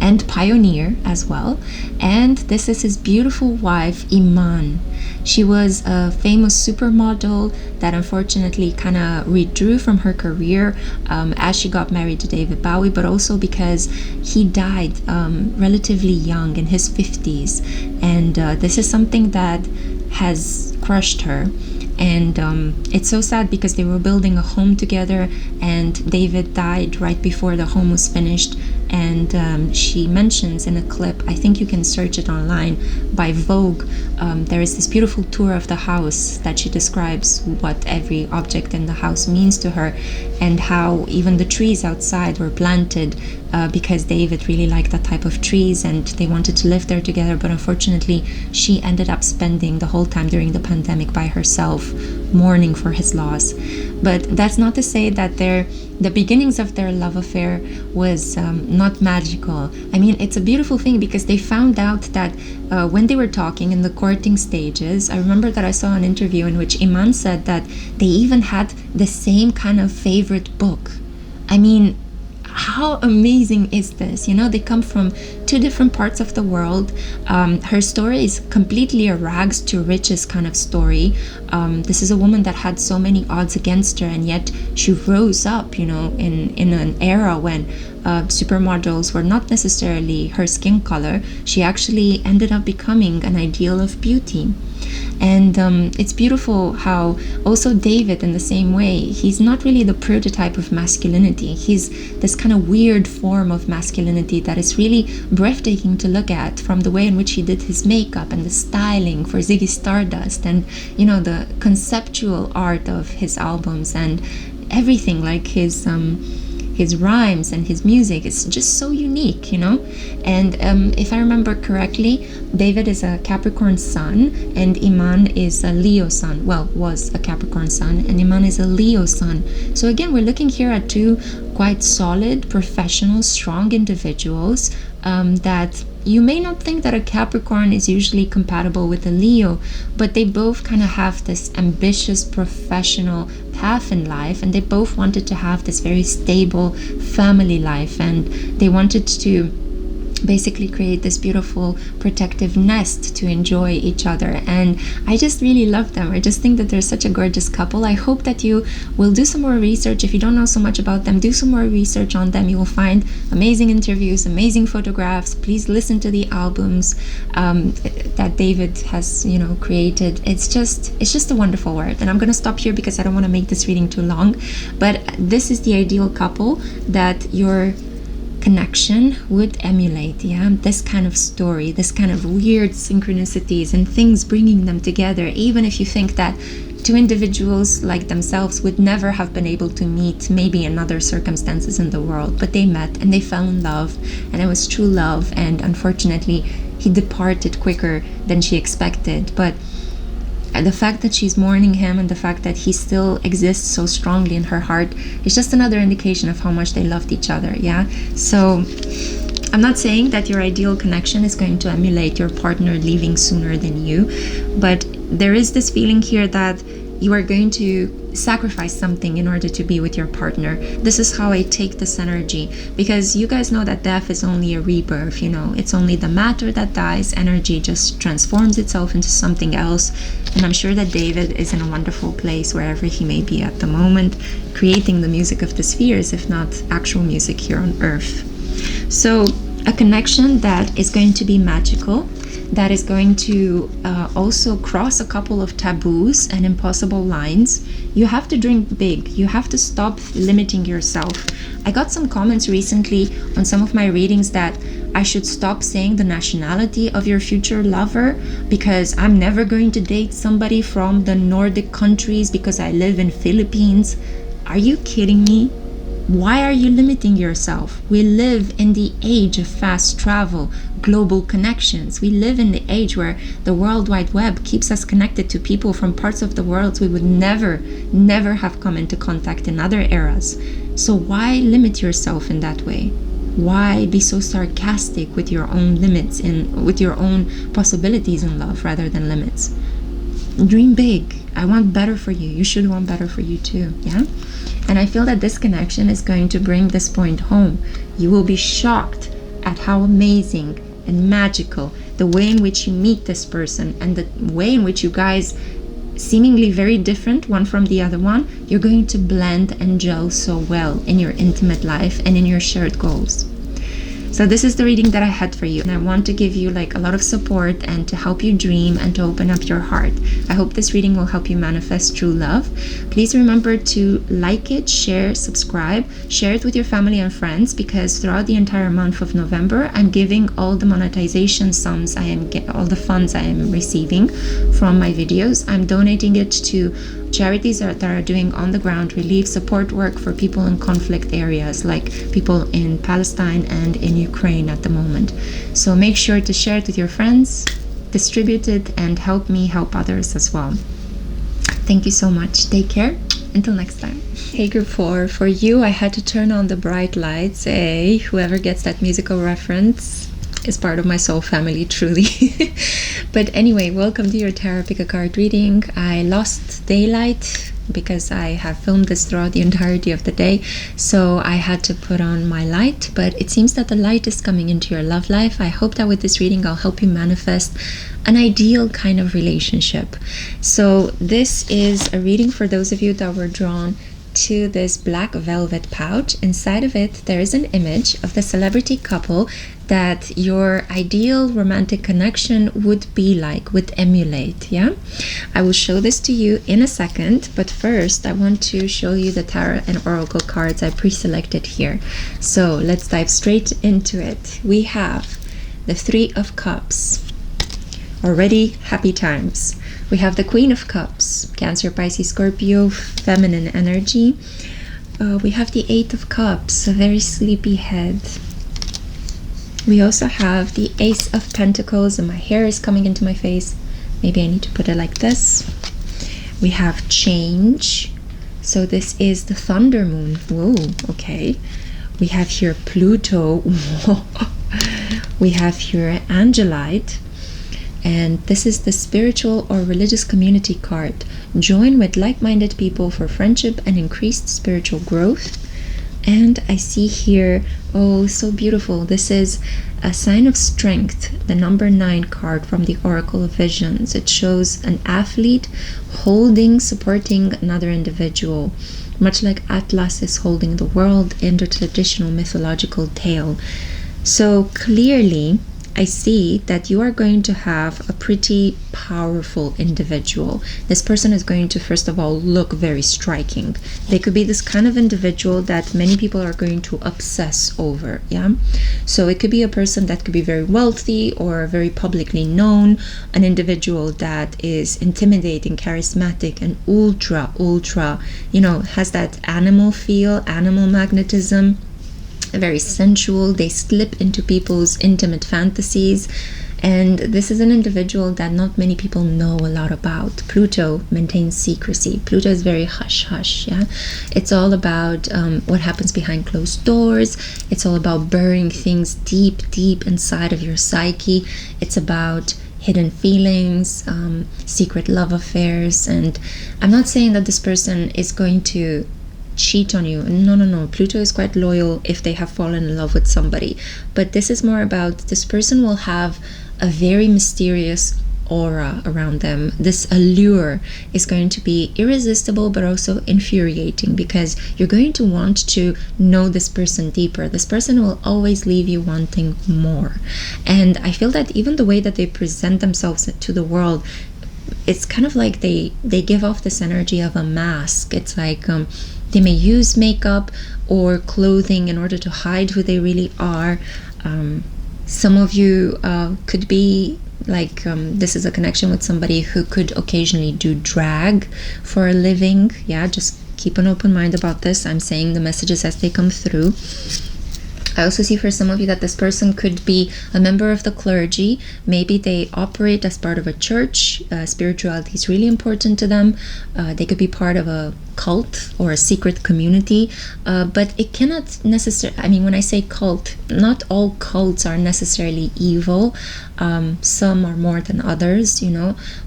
and pioneer as well. And this is his beautiful wife, Iman. She was a famous supermodel that unfortunately kind of withdrew from her career as she got married to David Bowie, but also because he died relatively young, in his 50s. And this is something that has crushed her. And it's so sad because they were building a home together, and David died right before the home was finished. And she mentions in a clip, I think you can search it online, by Vogue, there is this beautiful tour of the house that she describes what every object in the house means to her, and how even the trees outside were planted because David really liked that type of trees and they wanted to live there together. But unfortunately, she ended up spending the whole time during the pandemic by herself, mourning for his loss. But that's not to say that the beginnings of their love affair was not magical. I mean, it's a beautiful thing because they found out that when they were talking in the courting stages, I remember that I saw an interview in which Iman said that they even had the same kind of favorite book. I mean, how amazing is this? You know, they come from two different parts of the world. Her story is completely a rags to riches kind of story. This is a woman that had so many odds against her, and yet she rose up, you know, in an era when supermodels were not necessarily her skin color. She actually ended up becoming an ideal of beauty. And it's beautiful how also David, in the same way, he's not really the prototype of masculinity. He's this kind of weird form of masculinity that is really breathtaking to look at, from the way in which he did his makeup and the styling for Ziggy Stardust, and, you know, the conceptual art of his albums and everything, like his rhymes and his music is just so unique, you know. And if I remember correctly, David is a Capricorn sun and Iman is a Leo sun. Well, was a Capricorn sun, and Iman is a Leo sun. So again, we're looking here at two quite solid, professional, strong individuals that you may not think that a Capricorn is usually compatible with a Leo, but they both kind of have this ambitious professional path in life, and they both wanted to have this very stable family life, and they wanted to basically create this beautiful protective nest to enjoy each other. And I just really love them. I just think that they're such a gorgeous couple. I hope that you will do some more research. If you don't know so much about them, do some more research on them. You will find amazing interviews, amazing photographs. Please listen to the albums that David has, created. It's just a wonderful word. And I'm going to stop here because I don't want to make this reading too long. But this is the ideal couple that your connection would emulate. This kind of story, this kind of weird synchronicities and things bringing them together, even if you think that two individuals like themselves would never have been able to meet, maybe in other circumstances in the world, but they met and they fell in love, and it was true love. And unfortunately he departed quicker than she expected, but the fact that she's mourning him and the fact that he still exists so strongly in her heart is just another indication of how much they loved each other. So I'm not saying that your ideal connection is going to emulate your partner leaving sooner than you, but there is this feeling here that you are going to sacrifice something in order to be with your partner. This is how I take this energy, because you guys know that death is only a rebirth. It's only the matter that dies. Energy just transforms itself into something else. And I'm sure that David is in a wonderful place wherever he may be at the moment, creating the music of the spheres, if not actual music here on earth. So a connection that is going to be magical, that is going to also cross a couple of taboos and impossible lines. You have to dream big. You have to stop limiting yourself. I got some comments recently on some of my readings that I should stop saying the nationality of your future lover, because I'm never going to date somebody from the Nordic countries because I live in Philippines. Are you kidding me? Why are you limiting yourself? We live in the age of fast travel, global connections. We live in the age where the World Wide Web keeps us connected to people from parts of the world we would never have come into contact in other eras. So why limit yourself in that way? Why be so sarcastic with your own limits and with your own possibilities in love rather than limits? Dream big. I want better for you. You should want better for you too. And I feel that this connection is going to bring this point home. You will be shocked at how amazing and magical the way in which you meet this person, and the way in which you guys, seemingly very different one from the other one, you're going to blend and gel so well in your intimate life and in your shared goals. So this is the reading that I had for you, and I want to give you a lot of support and to help you dream and to open up your heart. I hope this reading will help you manifest true love. Please remember to like it, share, subscribe, share it with your family and friends, because throughout the entire month of November, I'm giving all the monetization sums all the funds I am receiving from my videos. I'm donating it to charities that are doing on the ground relief support work for people in conflict areas, like people in Palestine and in Ukraine at the moment. So make sure to share it with your friends, distribute it, and help me help others as well. Thank you so much. Take care. Until next time. Hey group 4, for you I had to turn on the bright lights. Hey, whoever gets that musical reference is part of my soul family, truly. But anyway, welcome to your tarot pick a card reading. I lost daylight because I have filmed this throughout the entirety of the day, so I had to put on my light, but it seems that the light is coming into your love life. I hope that with this reading I'll help you manifest an ideal kind of relationship. So this is a reading for those of you that were drawn to this black velvet pouch. Inside of it there is an image of the celebrity couple that your ideal romantic connection would be like, would emulate. I will show this to you in a second, but first I want to show you the tarot and oracle cards I pre-selected here. So let's dive straight into it. We have the 3 of Cups. Already happy times. We have the Queen of Cups, Cancer, Pisces, Scorpio, feminine energy. We have the 8 of Cups, a very sleepy head. We also have the Ace of Pentacles, and my hair is coming into my face. Maybe I need to put it like this. We have Change. So this is the Thunder Moon. Whoa, okay. We have here Pluto. We have here Angelite. And this is the spiritual or religious community card. Join with like-minded people for friendship and increased spiritual growth. And I see here, oh, so beautiful. This is a sign of strength, the number 9 card from the Oracle of Visions. It shows an athlete holding, supporting another individual, much like Atlas is holding the world in the traditional mythological tale. So clearly, I see that you are going to have a pretty powerful individual. This person is going to, first of all, look very striking. They could be this kind of individual that many people are going to obsess over, yeah? So it could be a person that could be very wealthy or very publicly known, an individual that is intimidating, charismatic, and ultra, has that animal feel, animal magnetism, very sensual. They slip into people's intimate fantasies, and this is an individual that not many people know a lot about. Pluto maintains secrecy. Pluto is very hush-hush, yeah? It's all about what happens behind closed doors. It's all about burying things deep inside of your psyche. It's about hidden feelings, secret love affairs, and I'm not saying that this person is going to cheat on you. No. Pluto is quite loyal if they have fallen in love with somebody. But this is more about this person will have a very mysterious aura around them. This allure is going to be irresistible but also infuriating, because you're going to want to know this person deeper. This person will always leave you wanting more. And I feel that even the way that they present themselves to the world, it's kind of like they give off this energy of a mask. It's like they may use makeup or clothing in order to hide who they really are. Some of you could be like, this is a connection with somebody who could occasionally do drag for a living. Yeah, just keep an open mind about this. I'm saying the messages as they come through. I also see for some of you that this person could be a member of the clergy. Maybe they operate as part of a church. Spirituality is really important to them. They could be part of a cult or a secret community. But it cannot necessarily, I mean, when I say cult, not all cults are necessarily evil. Some are more than others,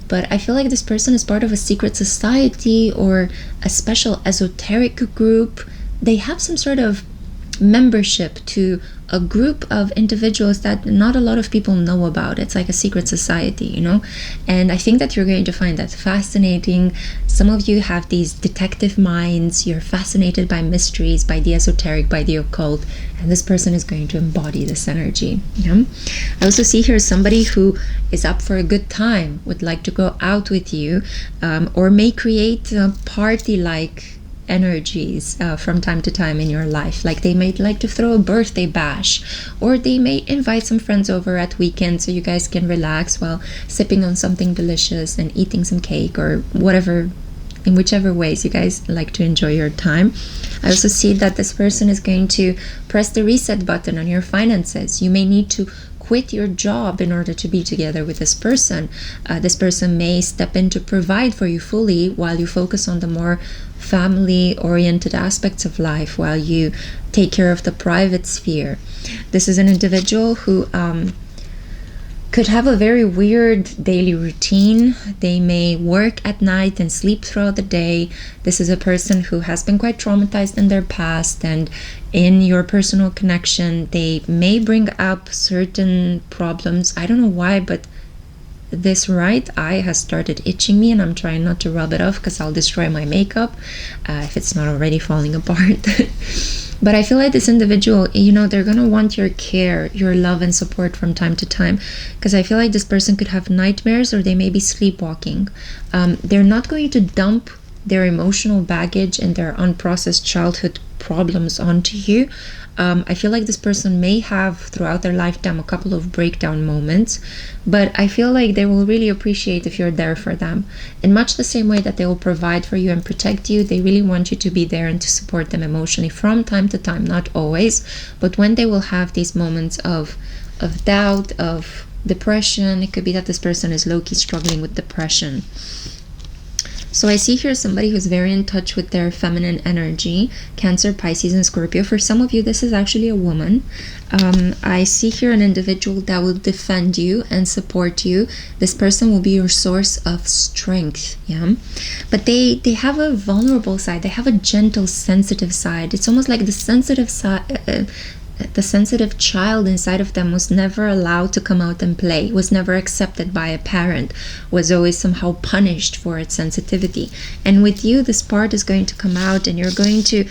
But I feel like this person is part of a secret society or a special esoteric group. They have some sort of membership to a group of individuals that not a lot of people know about. It's like a secret society, and I think that you're going to find that fascinating. Some of you have these detective minds. You're fascinated by mysteries, by the esoteric, by the occult, and this person is going to embody this energy. I also see here somebody who is up for a good time, would like to go out with you, or may create a party-like energies from time to time in your life. Like they may like to throw a birthday bash, or they may invite some friends over at weekends so you guys can relax while sipping on something delicious and eating some cake or whatever, in whichever ways you guys like to enjoy your time. I also see that this person is going to press the reset button on your finances. You may need to quit your job in order to be together with this person. This person may step in to provide for you fully while you focus on the more family-oriented aspects of life, while you take care of the private sphere. This is an individual who could have a very weird daily routine. They may work at night and sleep throughout the day. This is a person who has been quite traumatized in their past, and in your personal connection, they may bring up certain problems. I don't know why, but this right eye has started itching me, and I'm trying not to rub it off because I'll destroy my makeup if it's not already falling apart. But I feel like this individual, they're going to want your care, your love and support from time to time, because I feel like this person could have nightmares, or they may be sleepwalking. They're not going to dump their emotional baggage and their unprocessed childhood problems onto you. I feel like this person may have throughout their lifetime a couple of breakdown moments, but I feel like they will really appreciate if you're there for them. In much the same way that they will provide for you and protect you, they really want you to be there and to support them emotionally from time to time, not always, but when they will have these moments of doubt, of depression. It could be that this person is low-key struggling with depression. So I see here somebody who's very in touch with their feminine energy, Cancer, Pisces, and Scorpio. For some of you, this is actually a woman. I see here an individual that will defend you and support you. This person will be your source of strength, yeah? But they have a vulnerable side. They have a gentle, sensitive side. It's almost like the sensitive side... the sensitive child inside of them was never allowed to come out and play, was never accepted by a parent, was always somehow punished for its sensitivity. And with you, this part is going to come out, and you're going to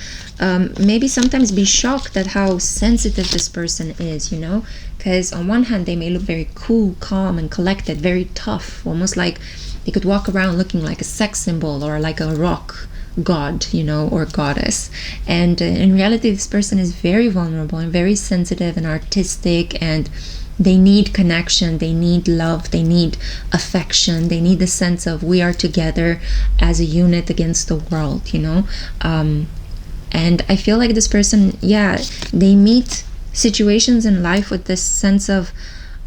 maybe sometimes be shocked at how sensitive this person is, you know? Because on one hand, they may look very cool, calm, and collected, very tough, almost like they could walk around looking like a sex symbol or like a rock god, you know, or goddess. And in reality, this person is very vulnerable and very sensitive and artistic, and they need connection, they need love, they need affection, they need the sense of we are together as a unit against the world, you know. And I feel like this person, yeah, they meet situations in life with this sense of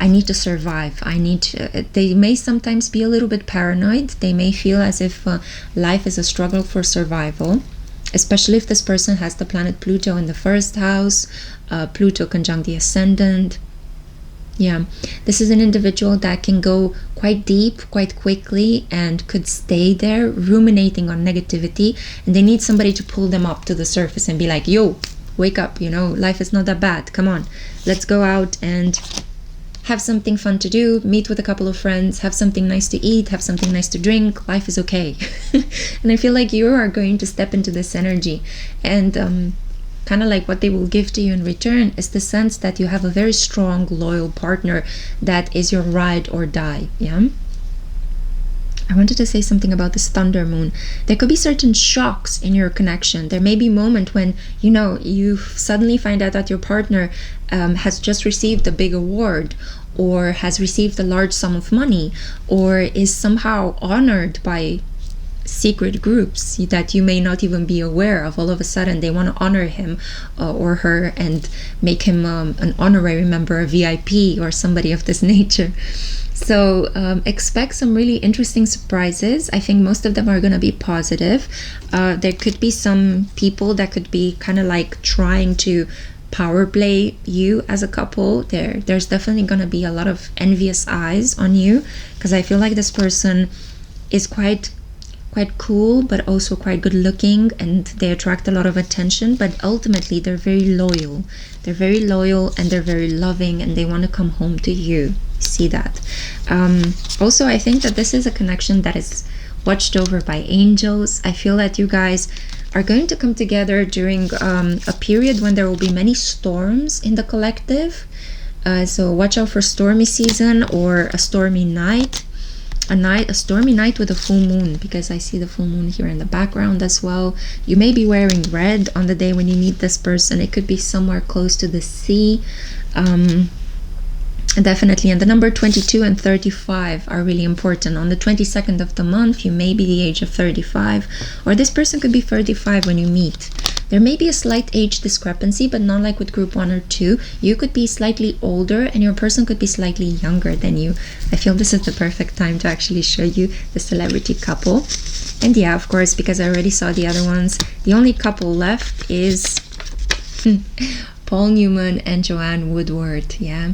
I need to survive. They may sometimes be a little bit paranoid. They may feel as if life is a struggle for survival, especially if this person has the planet Pluto in the first house, Pluto conjunct the ascendant. Yeah, this is an individual that can go quite deep, quite quickly, and could stay there ruminating on negativity. And they need somebody to pull them up to the surface and be like, yo, wake up, you know, life is not that bad. Come on, let's go out and have something fun to do, meet with a couple of friends, have something nice to eat, have something nice to drink. Life is okay. And I feel like you are going to step into this energy, and kind of like what they will give to you in return is the sense that you have a very strong, loyal partner that is your ride or die. Yeah, I wanted to say something about this thunder moon. There could be certain shocks in your connection. There may be a moment when, you know, you suddenly find out that your partner has just received a big award, or has received a large sum of money, or is somehow honored by secret groups that you may not even be aware of. All of a sudden they want to honor him or her and make him an honorary member, a VIP, or somebody of this nature. So expect some really interesting surprises. I think most of them are going to be positive. There could be some people that could be kind of like trying to power play you as a couple. There's definitely going to be a lot of envious eyes on you, because I feel like this person is quite cool, but also quite good looking, and they attract a lot of attention. But ultimately they're very loyal. They're very loyal, and they're very loving, and they want to come home to you. See that. Also, I think that this is a connection that is watched over by angels. I feel that you guys are going to come together during a period when there will be many storms in the collective. So watch out for stormy season or a stormy night. A stormy night with a full moon, because I see the full moon here in the background as well. You may be wearing red on the day when you meet this person. It could be somewhere close to the sea. Definitely. And the number 22 and 35 are really important. On the 22nd of the month, you may be the age of 35, or this person could be 35 when you meet. There may be a slight age discrepancy, but not like with group 1 or 2. You could be slightly older and your person could be slightly younger than you. I feel this is the perfect time to actually show you the celebrity couple. And yeah, of course, because I already saw the other ones, the only couple left is Paul Newman and Joanne Woodward. Yeah,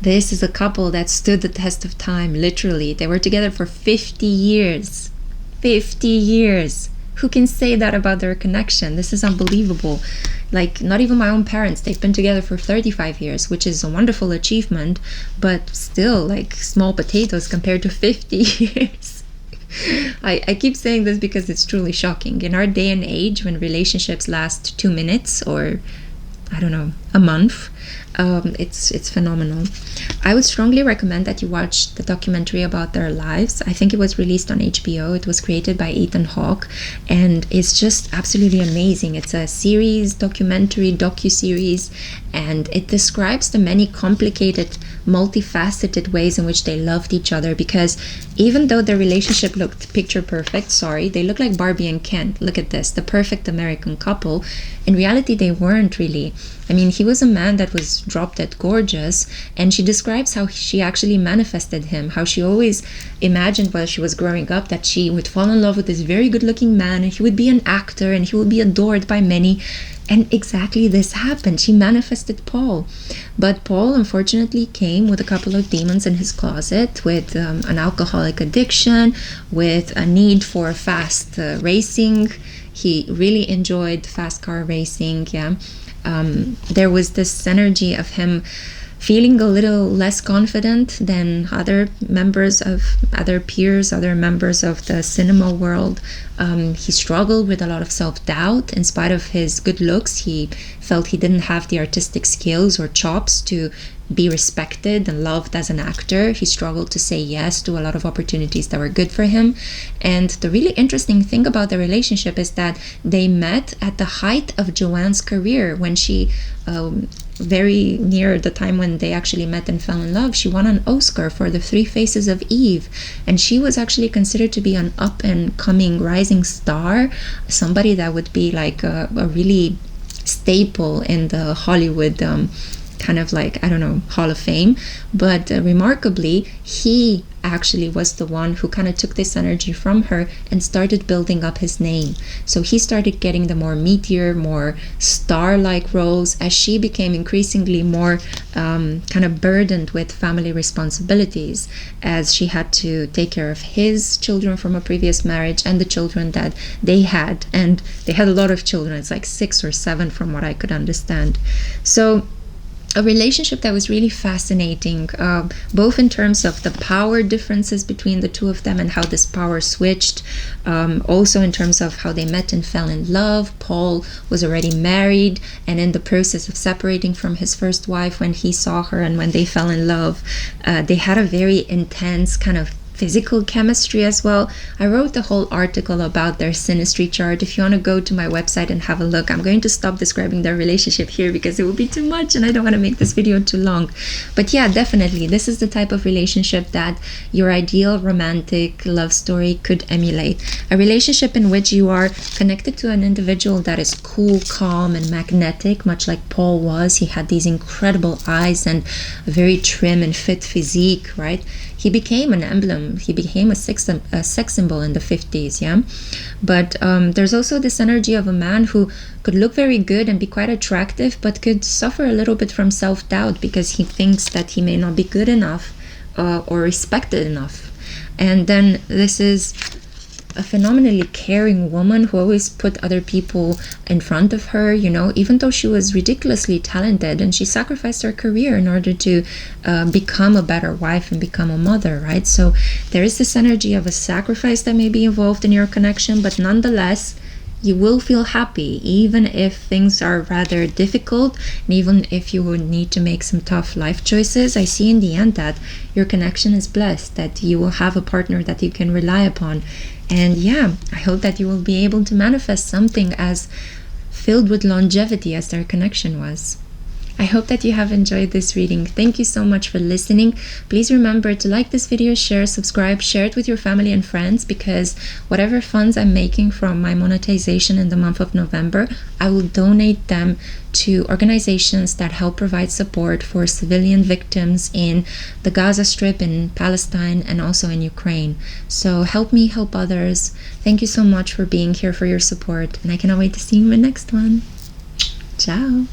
this is a couple that stood the test of time. Literally, they were together for 50 years. 50 years. Who can say that about their connection? This is unbelievable. Like, not even my own parents, they've been together for 35 years, which is a wonderful achievement, but still like small potatoes compared to 50 years. I keep saying this because it's truly shocking. In our day and age, when relationships last 2 minutes or I don't know, a month, it's phenomenal. I would strongly recommend that you watch the documentary about their lives. I think it was released on HBO. It was created by Ethan Hawke, and it's just absolutely amazing. It's a series, docu-series, and it describes the many complicated, multifaceted ways in which they loved each other, because even though their relationship looked picture perfect, they look like Barbie and Ken. Look at this, the perfect American couple. in reality they weren't really. I mean, he was a man that was drop dead gorgeous, and she describes how she actually manifested him, how she always imagined while she was growing up that she would fall in love with this very good looking man, and he would be an actor and he would be adored by many. And exactly this happened. She manifested Paul. But Paul, unfortunately, came with a couple of demons in his closet, with an alcoholic addiction, with a need for fast racing. He really enjoyed fast car racing, yeah. There was this energy of him feeling a little less confident than other members of other peers, other members of the cinema world. He struggled with a lot of self-doubt. In spite of his good looks, he felt he didn't have the artistic skills or chops to be respected and loved as an actor. He struggled to say yes to a lot of opportunities that were good for him. And the really interesting thing about the relationship is that they met at the height of Joanne's career, when she very near the time when they actually met and fell in love, she won an Oscar for The Three Faces of Eve, and she was actually considered to be an up and coming rising star, somebody that would be like a really staple in the Hollywood kind of like, I don't know, Hall of Fame. But remarkably, he actually was the one who kind of took this energy from her and started building up his name. So he started getting the more meteor, more star-like roles as she became increasingly more kind of burdened with family responsibilities, as she had to take care of his children from a previous marriage and the children that they had. And they had a lot of children. It's like 6 or 7 from what I could understand. So a relationship that was really fascinating, both in terms of the power differences between the two of them and how this power switched, also in terms of how they met and fell in love. Paul was already married and in the process of separating from his first wife when he saw her, and when they fell in love, they had a very intense kind of physical chemistry as well. I wrote the whole article about their synastry chart. If you want to go to my website and have a look, I'm going to stop describing their relationship here because it will be too much and I don't want to make this video too long. But yeah, definitely, this is the type of relationship that your ideal romantic love story could emulate. A relationship in which you are connected to an individual that is cool, calm, and magnetic, much like Paul was. He had these incredible eyes and a very trim and fit physique, right? He became an emblem. He became a sex symbol in the 50s, yeah? But there's also this energy of a man who could look very good and be quite attractive, but could suffer a little bit from self-doubt because he thinks that he may not be good enough or respected enough. And then this is a phenomenally caring woman who always put other people in front of her, you know, even though she was ridiculously talented, and she sacrificed her career in order to become a better wife and become a mother, right? So there is this energy of a sacrifice that may be involved in your connection, but nonetheless, you will feel happy, even if things are rather difficult, and even if you would need to make some tough life choices. I see in the end that your connection is blessed, that you will have a partner that you can rely upon. And yeah, I hope that you will be able to manifest something as filled with longevity as their connection was. I hope that you have enjoyed this reading. Thank you so much for listening. Please remember to like this video, share, subscribe, share it with your family and friends, because whatever funds I'm making from my monetization in the month of November, I will donate them to organizations that help provide support for civilian victims in the Gaza Strip, in Palestine, and also in Ukraine. So help me help others. Thank you so much for being here, for your support, and I cannot wait to see you in the next one. Ciao.